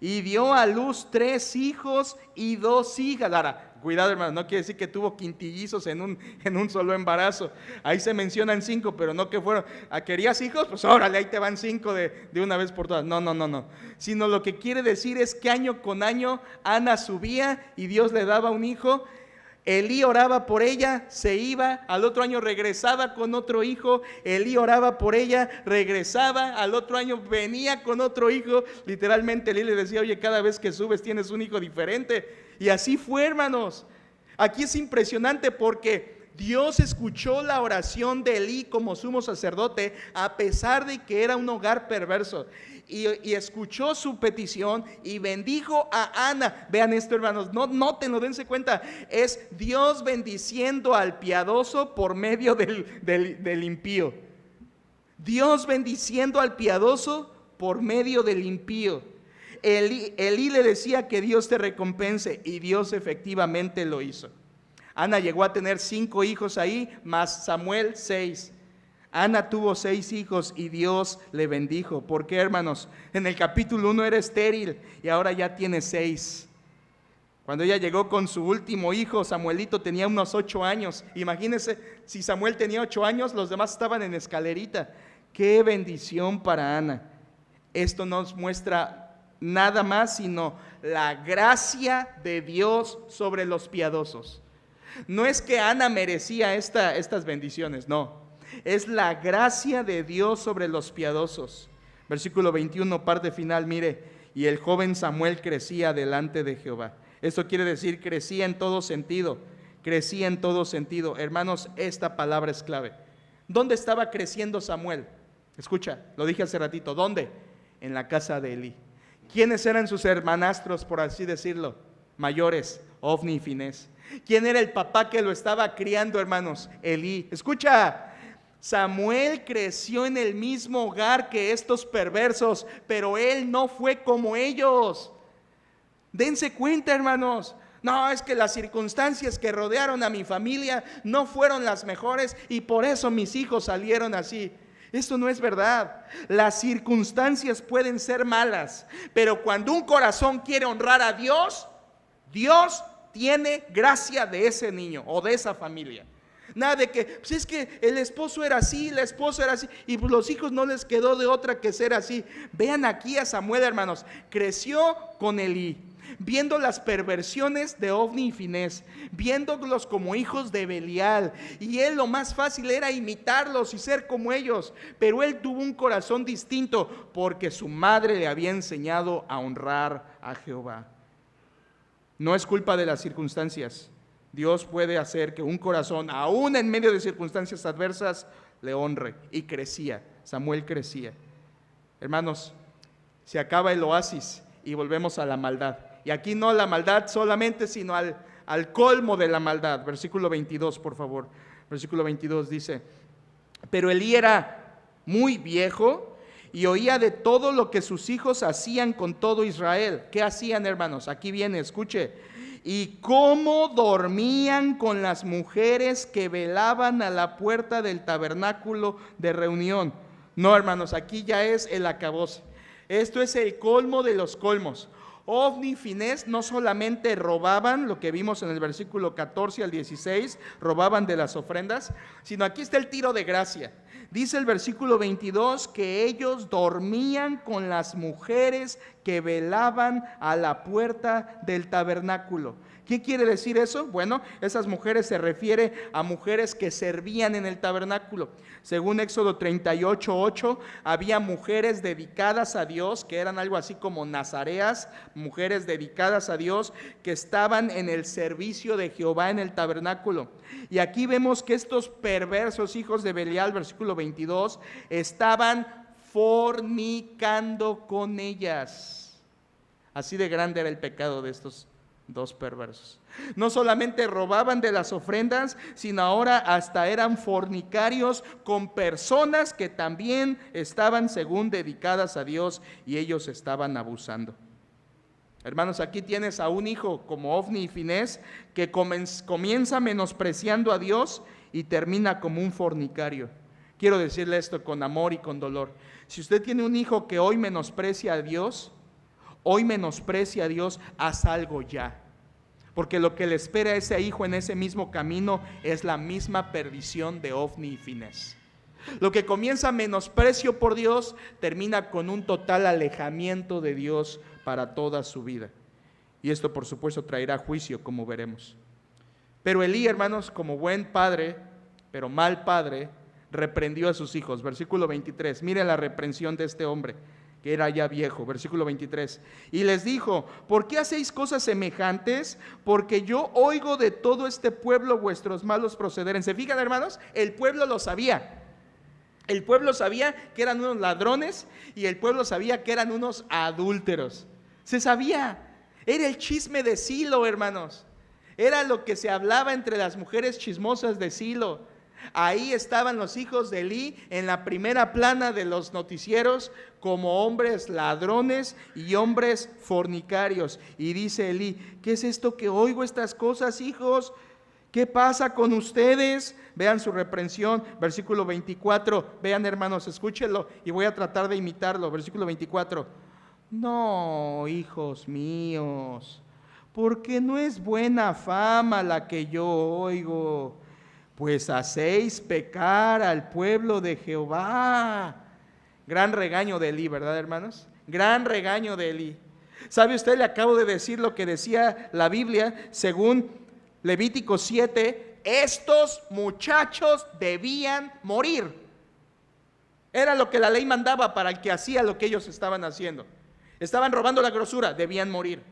y dio a luz 3 hijos y 2 hijas. Ahora, cuidado, hermano, no quiere decir que tuvo quintillizos en un solo embarazo. Ahí se mencionan 5, pero no que fueron, ¿querías hijos? Pues órale, ahí te van 5 de una vez por todas. No. Sino lo que quiere decir es que año con año Ana subía y Dios le daba un hijo. Elí oraba por ella, se iba, al otro año regresaba con otro hijo, Elí oraba por ella, regresaba, al otro año venía con otro hijo, literalmente Elí le decía, oye, cada vez que subes tienes un hijo diferente, y así fue, hermanos. Aquí es impresionante porque Dios escuchó la oración de Elí como sumo sacerdote, a pesar de que era un hogar perverso. Y escuchó su petición y bendijo a Ana. Vean esto, hermanos, nótenlo, dense cuenta. Es Dios bendiciendo al piadoso por medio del impío. Dios bendiciendo al piadoso por medio del impío. Elí le decía que Dios te recompense y Dios efectivamente lo hizo. Ana llegó a tener 5 hijos ahí, más Samuel 6. Ana tuvo 6 hijos y Dios le bendijo. ¿Por qué, hermanos? En el capítulo 1 era estéril y ahora ya tiene 6. Cuando ella llegó con su último hijo, Samuelito tenía unos 8 años. Imagínense, si Samuel tenía 8 años, los demás estaban en escalerita. ¡Qué bendición para Ana! Esto nos muestra nada más sino la gracia de Dios sobre los piadosos. No es que Ana merecía estas bendiciones, no. Es la gracia de Dios sobre los piadosos. Versículo 21, parte final, mire. Y el joven Samuel crecía delante de Jehová. Esto quiere decir crecía en todo sentido. Crecía en todo sentido. Hermanos, esta palabra es clave. ¿Dónde estaba creciendo Samuel? Escucha, lo dije hace ratito. ¿Dónde? En la casa de Elí. ¿Quiénes eran sus hermanastros, por así decirlo? mayores, Ofni y Finés. ¿Quién era el papá que lo estaba criando, hermanos? Elí. Escucha, Samuel creció en el mismo hogar que estos perversos, pero él no fue como ellos. Dense cuenta, hermanos. No, es que las circunstancias que rodearon a mi familia no fueron las mejores y por eso mis hijos salieron así. Esto no es verdad. Las circunstancias pueden ser malas, pero cuando un corazón quiere honrar a Dios, Dios tiene gracia de ese niño o de esa familia. Nada de que, pues es que el esposo era así, la esposa era así, y pues los hijos no les quedó de otra que ser así. Vean aquí a Samuel, hermanos, creció con Elí, viendo las perversiones de Ofni y Finés, viéndolos como hijos de Belial, y él lo más fácil era imitarlos y ser como ellos, pero él tuvo un corazón distinto porque su madre le había enseñado a honrar a Jehová. No es culpa de las circunstancias. Dios puede hacer que un corazón, aún en medio de circunstancias adversas, le honre. Y crecía, Samuel crecía. Hermanos, se acaba el oasis y volvemos a la maldad. Y aquí no la maldad solamente, sino al colmo de la maldad. Versículo 22, por favor. Versículo 22 dice: pero Elí era muy viejo y oía de todo lo que sus hijos hacían con todo Israel. ¿Qué hacían, hermanos? Aquí viene, escuche. Y cómo dormían con las mujeres que velaban a la puerta del tabernáculo de reunión. No, hermanos, aquí ya es el acabose. Esto es el colmo de los colmos. Ofni y Finés no solamente robaban, lo que vimos en el versículo 14 al 16, robaban de las ofrendas, sino aquí está el tiro de gracia. Dice el versículo 22 que ellos dormían con las mujeres que velaban a la puerta del tabernáculo. ¿Qué quiere decir eso? Bueno, esas mujeres se refiere a mujeres que servían en el tabernáculo. Según Éxodo 38:8, había mujeres dedicadas a Dios, que eran algo así como nazareas, mujeres dedicadas a Dios, que estaban en el servicio de Jehová en el tabernáculo. Y aquí vemos que estos perversos hijos de Belial, versículo 22, estaban fornicando con ellas. Así de grande era el pecado de estos dos perversos. No solamente robaban de las ofrendas, sino ahora hasta eran fornicarios con personas que también estaban según dedicadas a Dios, y ellos estaban abusando. Hermanos, aquí tienes a un hijo como Ofni y Finés que comienza menospreciando a Dios y termina como un fornicario. Quiero decirle esto con amor y con dolor. Si usted tiene un hijo que hoy menosprecia a Dios, haz algo ya. Porque lo que le espera a ese hijo en ese mismo camino es la misma perdición de Ofni y Finés. Lo que comienza menosprecio por Dios termina con un total alejamiento de Dios para toda su vida. Y esto, por supuesto, traerá juicio, como veremos. Pero Elí, hermanos, como buen padre, pero mal padre, reprendió a sus hijos. Versículo 23, mire la reprensión de este hombre que era ya viejo. Versículo 23, y les dijo: ¿por qué hacéis cosas semejantes? Porque yo oigo de todo este pueblo vuestros malos procederes. ¿Se fijan, hermanos? El pueblo lo sabía. El pueblo sabía que eran unos ladrones y el pueblo sabía que eran unos adúlteros. Se sabía. Era el chisme de Silo, hermanos. Era lo que se hablaba entre las mujeres chismosas de Silo. Ahí estaban los hijos de Elí en la primera plana de los noticieros como hombres ladrones y hombres fornicarios. Y dice Elí: ¿qué es esto que oigo estas cosas, hijos? ¿Qué pasa con ustedes? Vean su reprensión, versículo 24. Vean, hermanos, escúchenlo y voy a tratar de imitarlo. Versículo 24. No, hijos míos, porque no es buena fama la que yo oigo, pues hacéis pecar al pueblo de Jehová. Gran regaño de Elí, ¿verdad, hermanos? Gran regaño de Elí. ¿Sabe usted? Le acabo de decir lo que decía la Biblia, según Levítico 7, estos muchachos debían morir. Era lo que la ley mandaba para el que hacía lo que ellos estaban haciendo. Estaban robando la grosura, debían morir.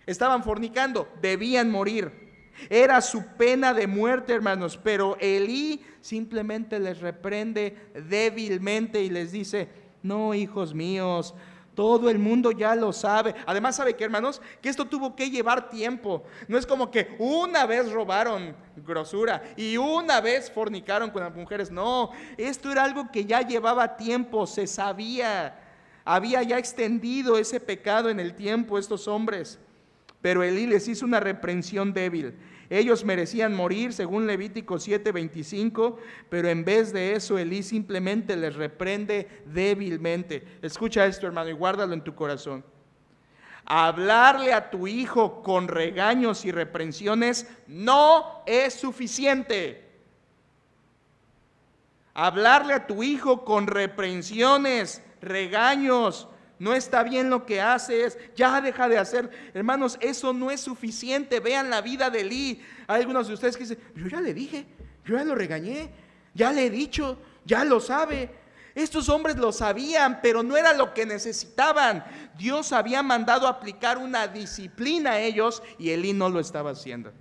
Estaban fornicando, debían morir. Era su pena de muerte, hermanos. Pero Elí simplemente les reprende débilmente y les dice: no, hijos míos, Todo el mundo ya lo sabe. Además, ¿sabe qué, hermanos? Que esto tuvo que llevar tiempo. No es como que una vez robaron grosura y una vez fornicaron con las mujeres. No, esto era algo que ya llevaba tiempo, se sabía. Había ya extendido ese pecado en el tiempo estos hombres. Pero Elí les hizo una reprensión débil. Ellos merecían morir según Levítico 7:25, pero en vez de eso Elí simplemente les reprende débilmente. Escucha esto, hermano, y guárdalo en tu corazón. Hablarle a tu hijo con regaños y reprensiones no es suficiente. Hablarle a tu hijo con reprensiones, regaños, no está bien lo que haces, ya deja de hacer. Hermanos, eso no es suficiente. Vean la vida de Elí. Hay algunos de ustedes que dicen, yo ya le dije, yo ya lo regañé, ya le he dicho, ya lo sabe. Estos hombres lo sabían, pero no era lo que necesitaban. Dios había mandado aplicar una disciplina a ellos y Elí no lo estaba haciendo.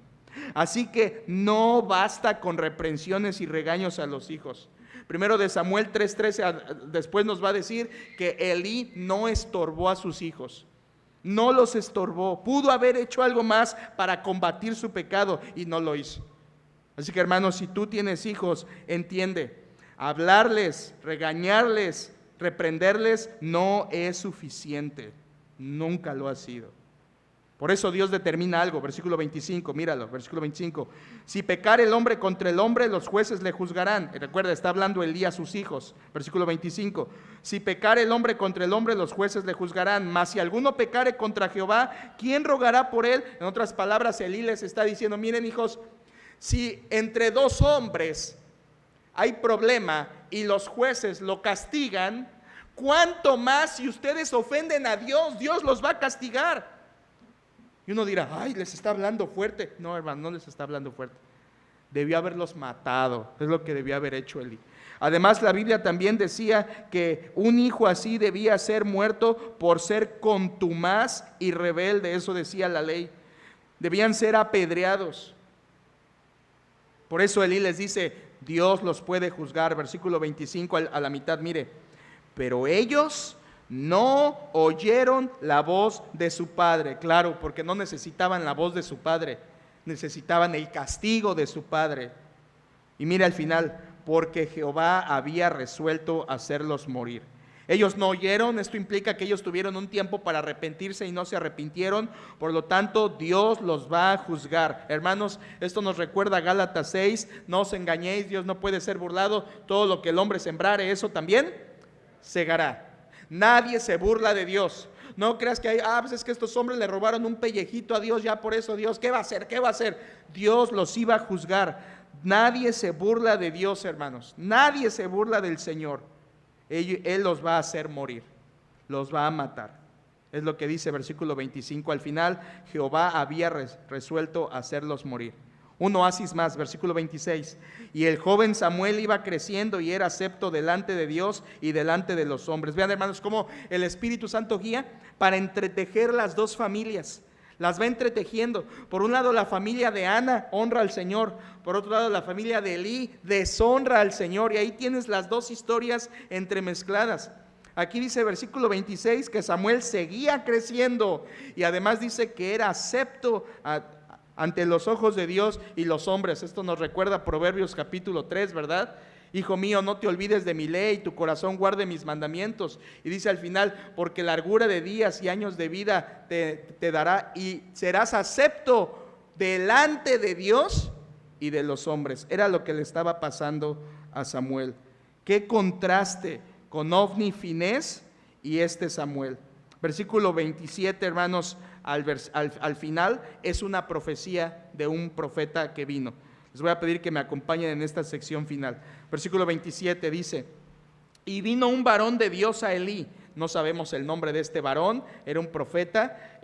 Así que no basta con reprensiones y regaños a los hijos. Primero de Samuel 3:13 después nos va a decir que Elí no estorbó a sus hijos. No los estorbó. Pudo haber hecho algo más para combatir su pecado y no lo hizo. Así que, hermanos, si tú tienes hijos, entiende, hablarles, regañarles, reprenderles no es suficiente. Nunca lo ha sido. Por eso Dios determina algo, versículo 25, míralo, versículo 25. Si pecar el hombre contra el hombre, los jueces le juzgarán. Recuerda, está hablando Elí a sus hijos, versículo 25. Si pecar el hombre contra el hombre, los jueces le juzgarán. Mas si alguno pecare contra Jehová, ¿quién rogará por él? En otras palabras, Elí les está diciendo, miren hijos, si entre dos hombres hay problema y los jueces lo castigan, ¿cuánto más si ustedes ofenden a Dios? Dios los va a castigar. Y uno dirá, ay, les está hablando fuerte. No, hermano, no les está hablando fuerte. Debió haberlos matado, es lo que debió haber hecho Elí. Además, la Biblia también decía que un hijo así debía ser muerto por ser contumaz y rebelde, eso decía la ley. Debían ser apedreados. Por eso Elí les dice, Dios los puede juzgar, versículo 25 a la mitad, mire. Pero ellos no oyeron la voz de su padre. Claro, porque no necesitaban la voz de su padre, necesitaban el castigo de su padre. Y mira al final, porque Jehová había resuelto hacerlos morir. Ellos no oyeron, esto implica que ellos tuvieron un tiempo para arrepentirse y no se arrepintieron, por lo tanto Dios los va a juzgar. Hermanos, esto nos recuerda a Gálatas 6, no os engañéis, Dios no puede ser burlado, todo lo que el hombre sembrare, eso también segará. Nadie se burla de Dios. No creas que hay, pues es que estos hombres le robaron un pellejito a Dios, ya por eso Dios, ¿qué va a hacer? ¿Qué va a hacer? Dios los iba a juzgar. Nadie se burla de Dios, hermanos. Nadie se burla del Señor. Él los va a hacer morir, los va a matar. Es lo que dice versículo 25. Al final, Jehová había resuelto hacerlos morir. Un oasis más, versículo 26. Y el joven Samuel iba creciendo y era acepto delante de Dios y delante de los hombres. Vean, hermanos, cómo el Espíritu Santo guía para entretejer las dos familias. Las va entretejiendo. Por un lado, la familia de Ana honra al Señor. Por otro lado, la familia de Elí deshonra al Señor. Y ahí tienes las dos historias entremezcladas. Aquí dice versículo 26 que Samuel seguía creciendo. Y además dice que era acepto ante los ojos de Dios y los hombres. Esto nos recuerda a Proverbios capítulo 3, ¿verdad? Hijo mío, no te olvides de mi ley, tu corazón guarde mis mandamientos. Y dice al final, porque largura de días y años de vida te dará y serás acepto delante de Dios y de los hombres. Era lo que le estaba pasando a Samuel. Qué contraste con Ofni, Finés y Samuel. Versículo 27, hermanos, al final es una profecía de un profeta que vino. Les voy a pedir que me acompañen en esta sección final. Versículo 27 dice, y vino un varón de Dios a Elí. No sabemos el nombre de este varón, era un profeta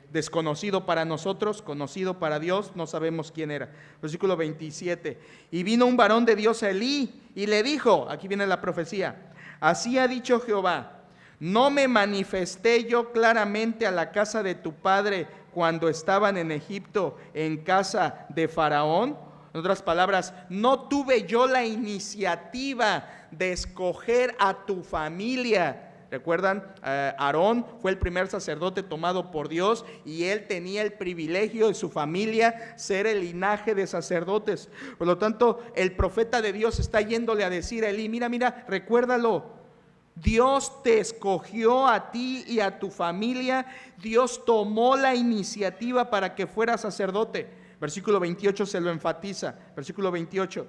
desconocido para nosotros, conocido para Dios, no sabemos quién era. Versículo 27, y vino un varón de Dios a Elí y le dijo, aquí viene la profecía, así ha dicho Jehová, ¿no me manifesté yo claramente a la casa de tu padre cuando estaban en Egipto en casa de Faraón? En otras palabras, no tuve yo la iniciativa de escoger a tu familia ¿Recuerdan? Aarón fue el primer sacerdote tomado por Dios y él tenía el privilegio de su familia ser el linaje de sacerdotes. Por lo tanto, el profeta de Dios está yéndole a decir a Elí, mira, recuérdalo. Dios te escogió a ti y a tu familia. Dios tomó la iniciativa para que fueras sacerdote. Versículo 28 se lo enfatiza. Versículo 28.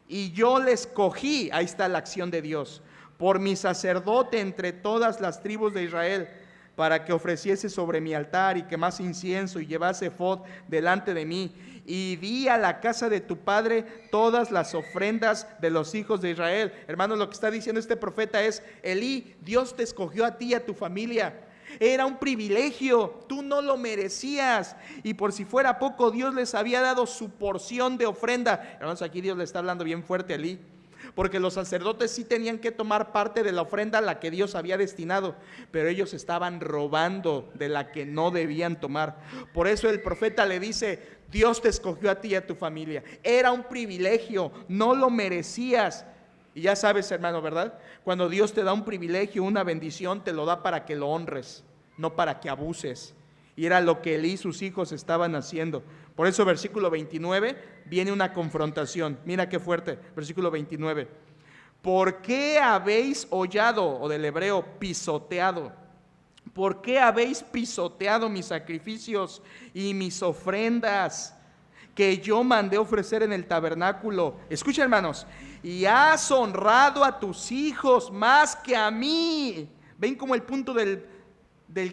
Y yo le escogí, ahí está la acción de Dios, por mi sacerdote entre todas las tribus de Israel, para que ofreciese sobre mi altar y quemase incienso y llevase efod delante de mí. Y di a la casa de tu padre todas las ofrendas de los hijos de Israel. Hermanos, lo que está diciendo este profeta es, Elí, Dios te escogió a ti y a tu familia. Era un privilegio, tú no lo merecías. Y por si fuera poco, Dios les había dado su porción de ofrenda. Hermanos, aquí Dios le está hablando bien fuerte a Elí, porque los sacerdotes sí tenían que tomar parte de la ofrenda a la que Dios había destinado, pero ellos estaban robando de la que no debían tomar. Por eso el profeta le dice, Dios te escogió a ti y a tu familia. Era un privilegio, no lo merecías. Y ya sabes, hermano, ¿verdad? Cuando Dios te da un privilegio, una bendición, te lo da para que lo honres, no para que abuses. Y era lo que Elí y sus hijos estaban haciendo. Por eso versículo 29 viene una confrontación. Mira qué fuerte, versículo 29. ¿Por qué habéis hollado, o del hebreo pisoteado? ¿Por qué habéis pisoteado mis sacrificios y mis ofrendas que yo mandé ofrecer en el tabernáculo? Escucha, hermanos, y has honrado a tus hijos más que a mí. Ven como el punto del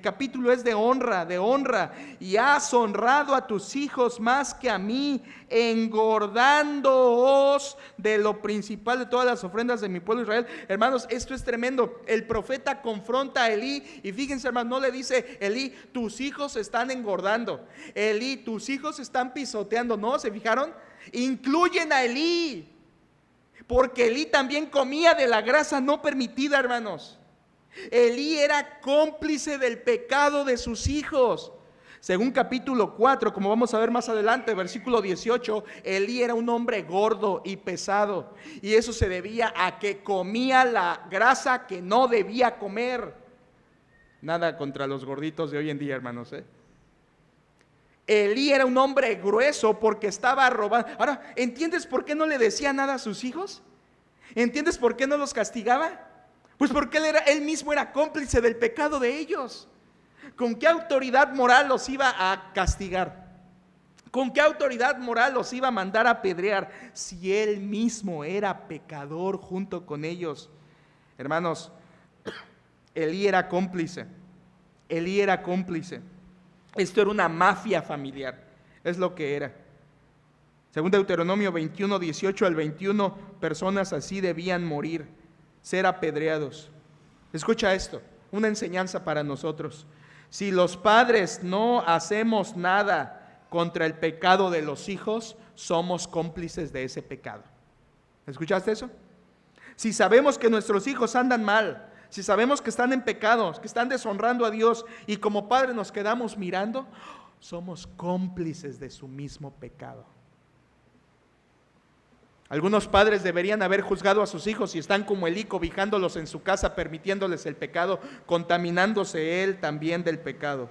capítulo es de honra, y has honrado a tus hijos más que a mí, engordándoos de lo principal de todas las ofrendas de mi pueblo Israel. Hermanos, esto es tremendo. El profeta confronta a Elí y fíjense, hermanos, no le dice, Elí, tus hijos están engordando, Elí, tus hijos están pisoteando. No, ¿se fijaron? Incluyen a Elí, porque Elí también comía de la grasa no permitida, hermanos. Elí era cómplice del pecado de sus hijos. Según capítulo 4, como vamos a ver más adelante, versículo 18, Elí era un hombre gordo y pesado, y eso se debía a que comía la grasa que no debía comer. Nada contra los gorditos de hoy en día, hermanos, Elí era un hombre grueso porque estaba robando. Ahora, ¿entiendes por qué no le decía nada a sus hijos? ¿Entiendes por qué no los castigaba? Pues porque él mismo era cómplice del pecado de ellos. ¿Con qué autoridad moral los iba a castigar? ¿Con qué autoridad moral los iba a mandar a apedrear si él mismo era pecador junto con ellos? Hermanos, Elí era cómplice. Elí era cómplice. Esto era una mafia familiar. Es lo que era. Según Deuteronomio 21, 18 al 21, personas así debían morir, ser apedreados. Escucha esto, una enseñanza para nosotros. Si los padres no hacemos nada contra el pecado de los hijos, somos cómplices de ese pecado. ¿Escuchaste eso? Si sabemos que nuestros hijos andan mal, si sabemos que están en pecados, que están deshonrando a Dios, y como padres nos quedamos mirando, somos cómplices de su mismo pecado. Algunos padres deberían haber juzgado a sus hijos si están como Elí, cobijándolos en su casa, permitiéndoles el pecado, contaminándose él también del pecado.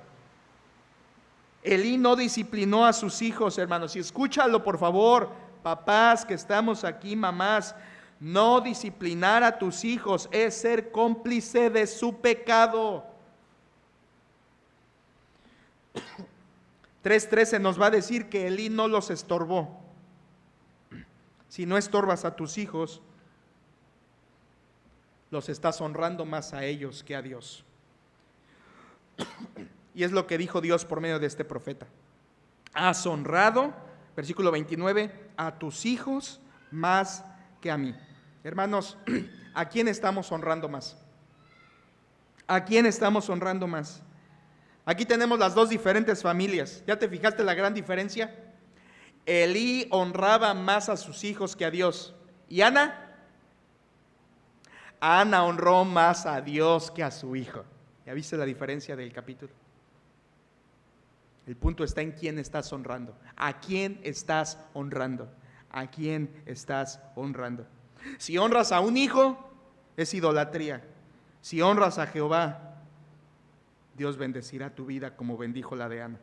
Elí no disciplinó a sus hijos, hermanos, y escúchalo por favor, papás que estamos aquí, mamás. No disciplinar a tus hijos es ser cómplice de su pecado. 3:13 nos va a decir que Elí no los estorbó. Si no estorbas a tus hijos, los estás honrando más a ellos que a Dios. Y es lo que dijo Dios por medio de este profeta. Has honrado, versículo 29, a tus hijos más que a mí. Hermanos, ¿a quién estamos honrando más? ¿A quién estamos honrando más? Aquí tenemos las dos diferentes familias. ¿Ya te fijaste la gran diferencia? Elí honraba más a sus hijos que a Dios. ¿Y Ana? Ana honró más a Dios que a su hijo. ¿Ya viste la diferencia del capítulo? El punto está en quién estás honrando. ¿A quién estás honrando? ¿A quién estás honrando? Si honras a un hijo, es idolatría. Si honras a Jehová, Dios bendecirá tu vida como bendijo la de Ana.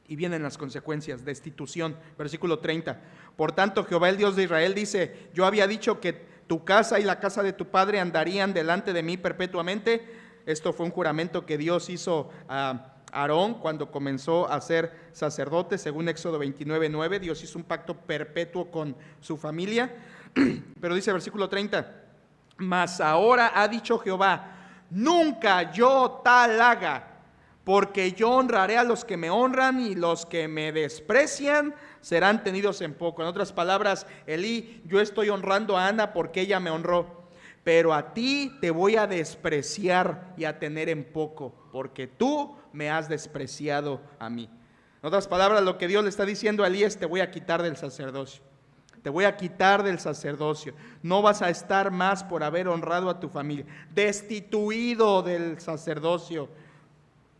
Y vienen las consecuencias, destitución, versículo 30. Por tanto, Jehová el Dios de Israel dice: yo había dicho que tu casa y la casa de tu padre andarían delante de mí perpetuamente. Esto fue un juramento que Dios hizo a Aarón cuando comenzó a ser sacerdote, según Éxodo 29:9. Dios hizo un pacto perpetuo con su familia. Pero dice versículo 30: mas ahora ha dicho Jehová: nunca yo tal haga, porque yo honraré a los que me honran y los que me desprecian serán tenidos en poco. En otras palabras, Elí, yo estoy honrando a Ana porque ella me honró, pero a ti te voy a despreciar y a tener en poco, porque tú me has despreciado a mí. En otras palabras, lo que Dios le está diciendo a Elí es: te voy a quitar del sacerdocio. Te voy a quitar del sacerdocio. No vas a estar más por haber honrado a tu familia. Destituido del sacerdocio.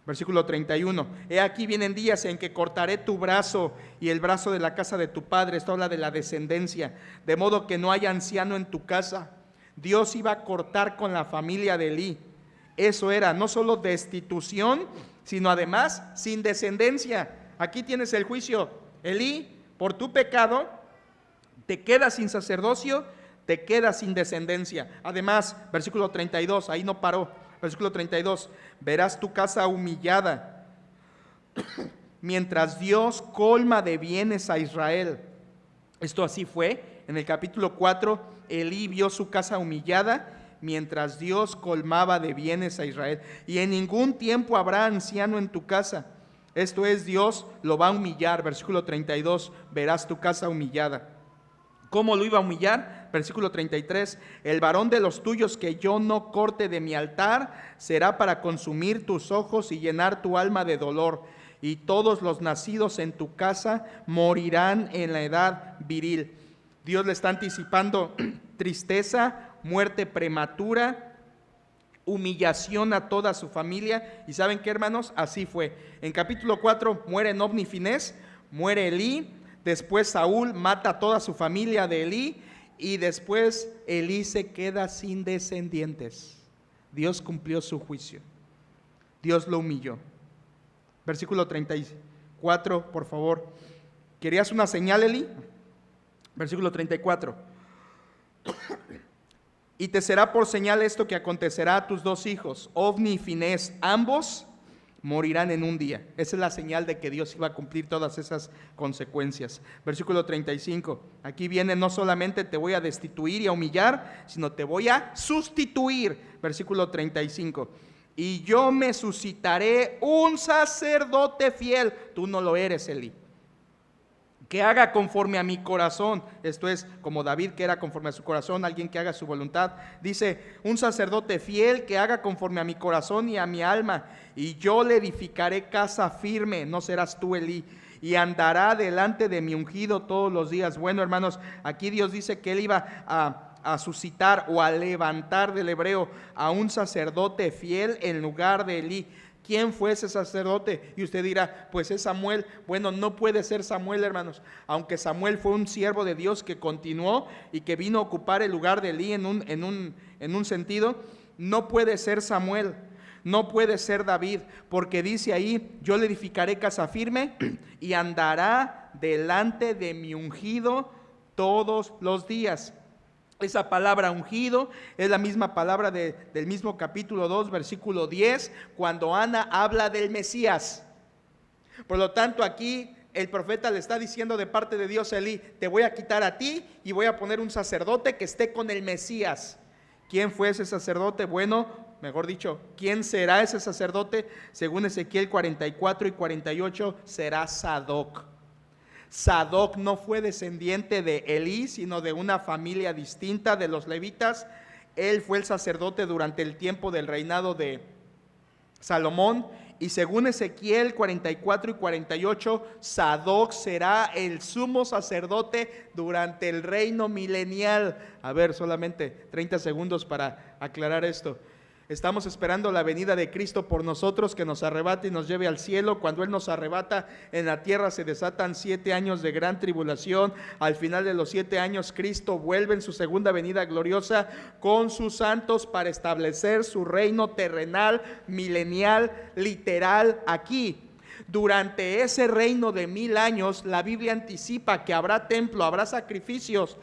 Versículo 31. He aquí vienen días en que cortaré tu brazo y el brazo de la casa de tu padre. Esto habla de la descendencia. De modo que no haya anciano en tu casa. Dios iba a cortar con la familia de Elí. Eso era no solo destitución, sino además sin descendencia. Aquí tienes el juicio. Elí, por tu pecado, te quedas sin sacerdocio, te quedas sin descendencia. Además, versículo 32, ahí no paró. Versículo 32, verás tu casa humillada, mientras Dios colma de bienes a Israel. Esto así fue. En el capítulo 4, Elí vio su casa humillada, mientras Dios colmaba de bienes a Israel. Y en ningún tiempo habrá anciano en tu casa. Esto es, Dios lo va a humillar. Versículo 32, verás tu casa humillada. ¿Cómo lo iba a humillar? Versículo 33, el varón de los tuyos que yo no corte de mi altar será para consumir tus ojos y llenar tu alma de dolor, y todos los nacidos en tu casa morirán en la edad viril. Dios le está anticipando tristeza, muerte prematura, humillación a toda su familia. ¿Y saben qué, hermanos? Así fue. En capítulo 4 mueren Ofni y Finés, muere Elí. Después Saúl mata a toda su familia de Elí, y después Elí se queda sin descendientes. Dios cumplió su juicio. Dios lo humilló. Versículo 34, por favor. ¿Querías una señal, Elí? Versículo 34. Y te será por señal esto que acontecerá a tus dos hijos, Ofni y Finés, ambos morirán en un día. Esa es la señal de que Dios iba a cumplir todas esas consecuencias. Versículo 35. Aquí viene: no solamente te voy a destituir y a humillar, sino te voy a sustituir. Versículo 35. Y yo me suscitaré un sacerdote fiel. Tú no lo eres, Elí. Que haga conforme a mi corazón. Esto es, como David, que era conforme a su corazón, alguien que haga su voluntad. Dice: un sacerdote fiel que haga conforme a mi corazón y a mi alma, y yo le edificaré casa firme. No serás tú, Elí, y andará delante de mi ungido todos los días. Bueno, hermanos, aquí Dios dice que él iba a suscitar o a levantar, del hebreo, a un sacerdote fiel en lugar de Elí. ¿Quién fue ese sacerdote? Y usted dirá: pues es Samuel. Bueno, no puede ser Samuel, hermanos. Aunque Samuel fue un siervo de Dios que continuó y que vino a ocupar el lugar de Elí en un sentido, no puede ser Samuel, no puede ser David, porque dice ahí: yo le edificaré casa firme y andará delante de mi ungido todos los días. Esa palabra ungido es la misma palabra del mismo capítulo 2, versículo 10, cuando Ana habla del Mesías. Por lo tanto, aquí el profeta le está diciendo de parte de Dios a Elí: te voy a quitar a ti y voy a poner un sacerdote que esté con el Mesías. ¿Quién fue ese sacerdote? Bueno, mejor dicho, ¿quién será ese sacerdote? Según Ezequiel 44 y 48, será Sadoc. Sadoc no fue descendiente de Elí, sino de una familia distinta, de los levitas. Él fue el sacerdote durante el tiempo del reinado de Salomón, y según Ezequiel 44 y 48, Sadoc será el sumo sacerdote durante el reino milenial. A ver, solamente 30 segundos para aclarar esto. Estamos esperando la venida de Cristo por nosotros, que nos arrebate y nos lleve al cielo. Cuando Él nos arrebata, en la tierra se desatan 7 años de gran tribulación. Al final de los 7 años, Cristo vuelve en su segunda venida gloriosa con sus santos para establecer su reino terrenal, milenial, literal aquí. Durante ese reino de 1000 años, la Biblia anticipa que habrá templo, habrá sacrificios,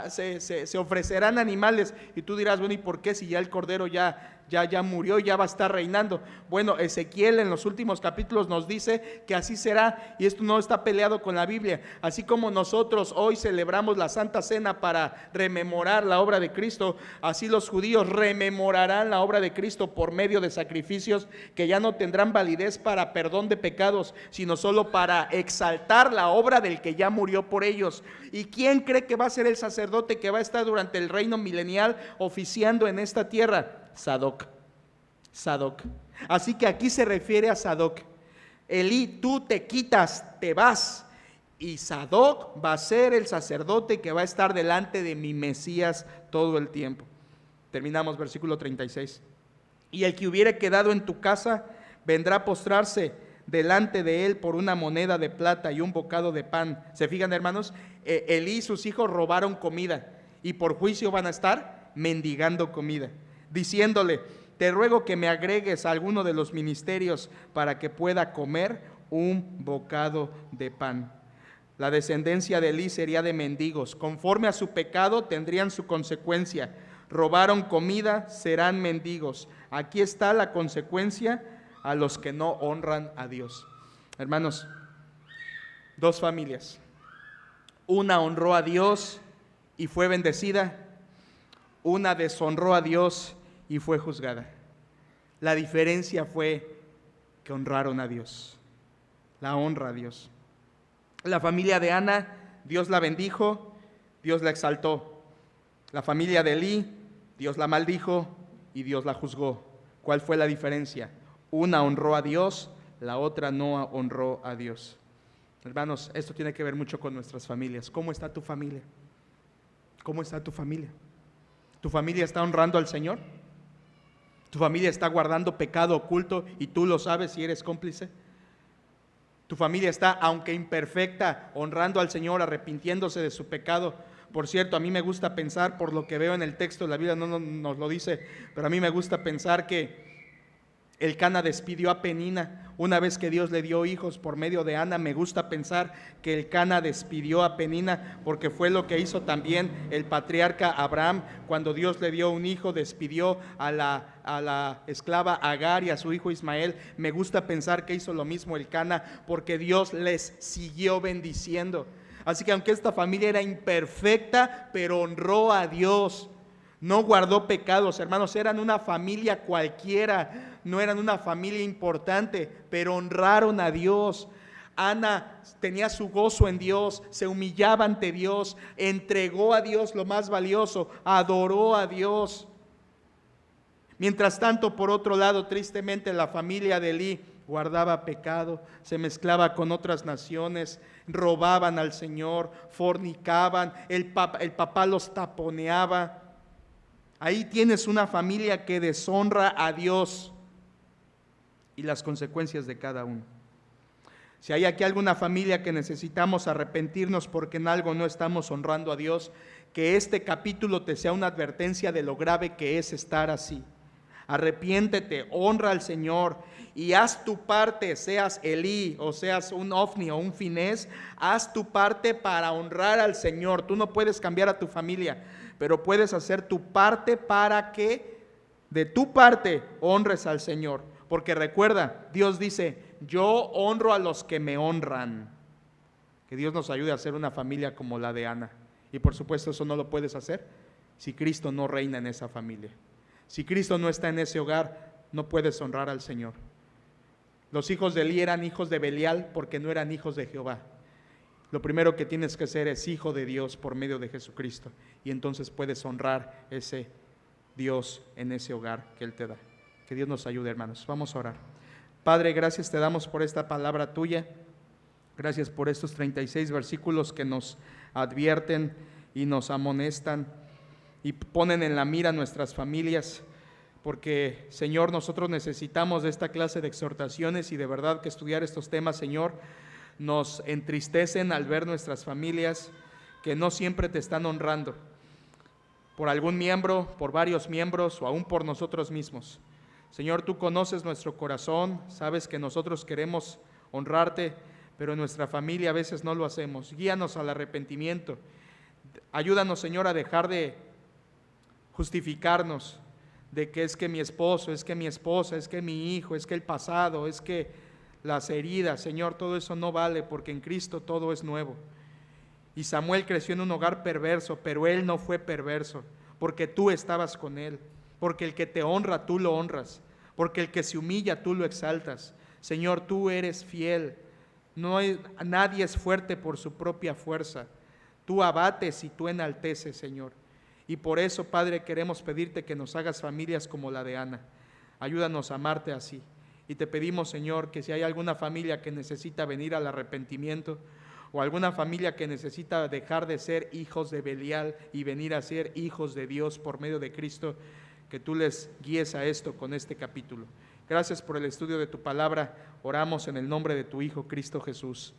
se ofrecerán animales. Y tú dirás, bueno, ¿y por qué si ya el Cordero ya murió y ya va a estar reinando? Bueno, Ezequiel en los últimos capítulos nos dice que así será, y esto no está peleado con la Biblia. Así como nosotros hoy celebramos la Santa Cena para rememorar la obra de Cristo, así los judíos rememorarán la obra de Cristo por medio de sacrificios que ya no tendrán validez para perdón de pecados, sino solo para exaltar la obra del que ya murió por ellos. ¿Y quién cree que va a ser el sacerdote que va a estar durante el reino milenial oficiando en esta tierra? Sadoc. Así que aquí se refiere a Sadoc. Elí, tú te quitas, te vas, y Sadoc va a ser el sacerdote que va a estar delante de mi Mesías todo el tiempo. Terminamos versículo 36. Y el que hubiere quedado en tu casa vendrá a postrarse delante de él por una moneda de plata y un bocado de pan. ¿Se fijan, hermanos? Elí y sus hijos robaron comida y por juicio van a estar mendigando comida, diciéndole: te ruego que me agregues a alguno de los ministerios para que pueda comer un bocado de pan. La descendencia de Elí sería de mendigos. Conforme a su pecado tendrían su consecuencia. Robaron comida, serán mendigos. Aquí está la consecuencia a los que no honran a Dios. Hermanos, 2 familias. Una honró a Dios y fue bendecida. Una deshonró a Dios y fue juzgada. La diferencia fue que honraron a Dios. La honra a Dios. La familia de Ana, Dios la bendijo, Dios la exaltó. La familia de Elí, Dios la maldijo y Dios la juzgó. ¿Cuál fue la diferencia? Una honró a Dios, la otra no honró a Dios. Hermanos, esto tiene que ver mucho con nuestras familias. ¿Cómo está tu familia? ¿Cómo está tu familia? ¿Tu familia está honrando al Señor? ¿Tu familia está guardando pecado oculto y tú lo sabes y eres cómplice? ¿Tu familia está, aunque imperfecta, honrando al Señor, arrepintiéndose de su pecado? Por cierto, a mí me gusta pensar, por lo que veo en el texto, la Biblia no nos lo dice, pero a mí me gusta pensar que Elcana despidió a Penina una vez que Dios le dio hijos por medio de Ana. Me gusta pensar que Elcana despidió a Penina porque fue lo que hizo también el patriarca Abraham. Cuando Dios le dio un hijo, despidió a la esclava Agar y a su hijo Ismael. Me gusta pensar que hizo lo mismo Elcana porque Dios les siguió bendiciendo. Así que aunque esta familia era imperfecta, pero honró a Dios. No guardó pecados, hermanos, eran una familia cualquiera, no eran una familia importante, pero honraron a Dios. Ana tenía su gozo en Dios, se humillaba ante Dios, entregó a Dios lo más valioso, adoró a Dios. Mientras tanto, por otro lado, tristemente, la familia de Elí guardaba pecado, se mezclaba con otras naciones, robaban al Señor, fornicaban, el papá los taponeaba. Ahí tienes una familia que deshonra a Dios y las consecuencias de cada uno. Si hay aquí alguna familia que necesitamos arrepentirnos porque en algo no estamos honrando a Dios, que este capítulo te sea una advertencia de lo grave que es estar así. Arrepiéntete, honra al Señor y haz tu parte, seas Elí o seas un Ofni o un Finés, haz tu parte para honrar al Señor. Tú no puedes cambiar a tu familia, pero puedes hacer tu parte para que de tu parte honres al Señor. Porque recuerda, Dios dice: yo honro a los que me honran. Que Dios nos ayude a ser una familia como la de Ana. Y por supuesto eso no lo puedes hacer si Cristo no reina en esa familia. Si Cristo no está en ese hogar, no puedes honrar al Señor. Los hijos de Elí eran hijos de Belial porque no eran hijos de Jehová. Lo primero que tienes que ser es hijo de Dios por medio de Jesucristo. Y entonces puedes honrar ese Dios en ese hogar que Él te da. Que Dios nos ayude, hermanos. Vamos a orar. Padre, gracias te damos por esta palabra tuya. Gracias por estos 36 versículos que nos advierten y nos amonestan y ponen en la mira nuestras familias. porque, Señor, nosotros necesitamos de esta clase de exhortaciones y de verdad que estudiar estos temas, Señor, nos entristecen al ver nuestras familias que no siempre te están honrando, por algún miembro, por varios miembros o aún por nosotros mismos. Señor, tú conoces nuestro corazón, sabes que nosotros queremos honrarte, pero en nuestra familia a veces no lo hacemos. Guíanos al arrepentimiento. Ayúdanos, Señor, a dejar de justificarnos de que es que mi esposo, es que mi esposa, es que mi hijo, es que el pasado, es que las heridas. Señor, todo eso no vale, porque en Cristo todo es nuevo. Y Samuel creció en un hogar perverso, pero él no fue perverso, porque tú estabas con él, porque el que te honra, tú lo honras, porque el que se humilla, tú lo exaltas. Señor, tú eres fiel. Nadie es fuerte por su propia fuerza. Tú abates y tú enalteces, Señor. Y por eso, Padre, queremos pedirte que nos hagas familias como la de Ana. Ayúdanos a amarte así. Y te pedimos, Señor, que si hay alguna familia que necesita venir al arrepentimiento, o alguna familia que necesita dejar de ser hijos de Belial y venir a ser hijos de Dios por medio de Cristo, que tú les guíes a esto con este capítulo. Gracias por el estudio de tu palabra. Oramos en el nombre de tu Hijo, Cristo Jesús.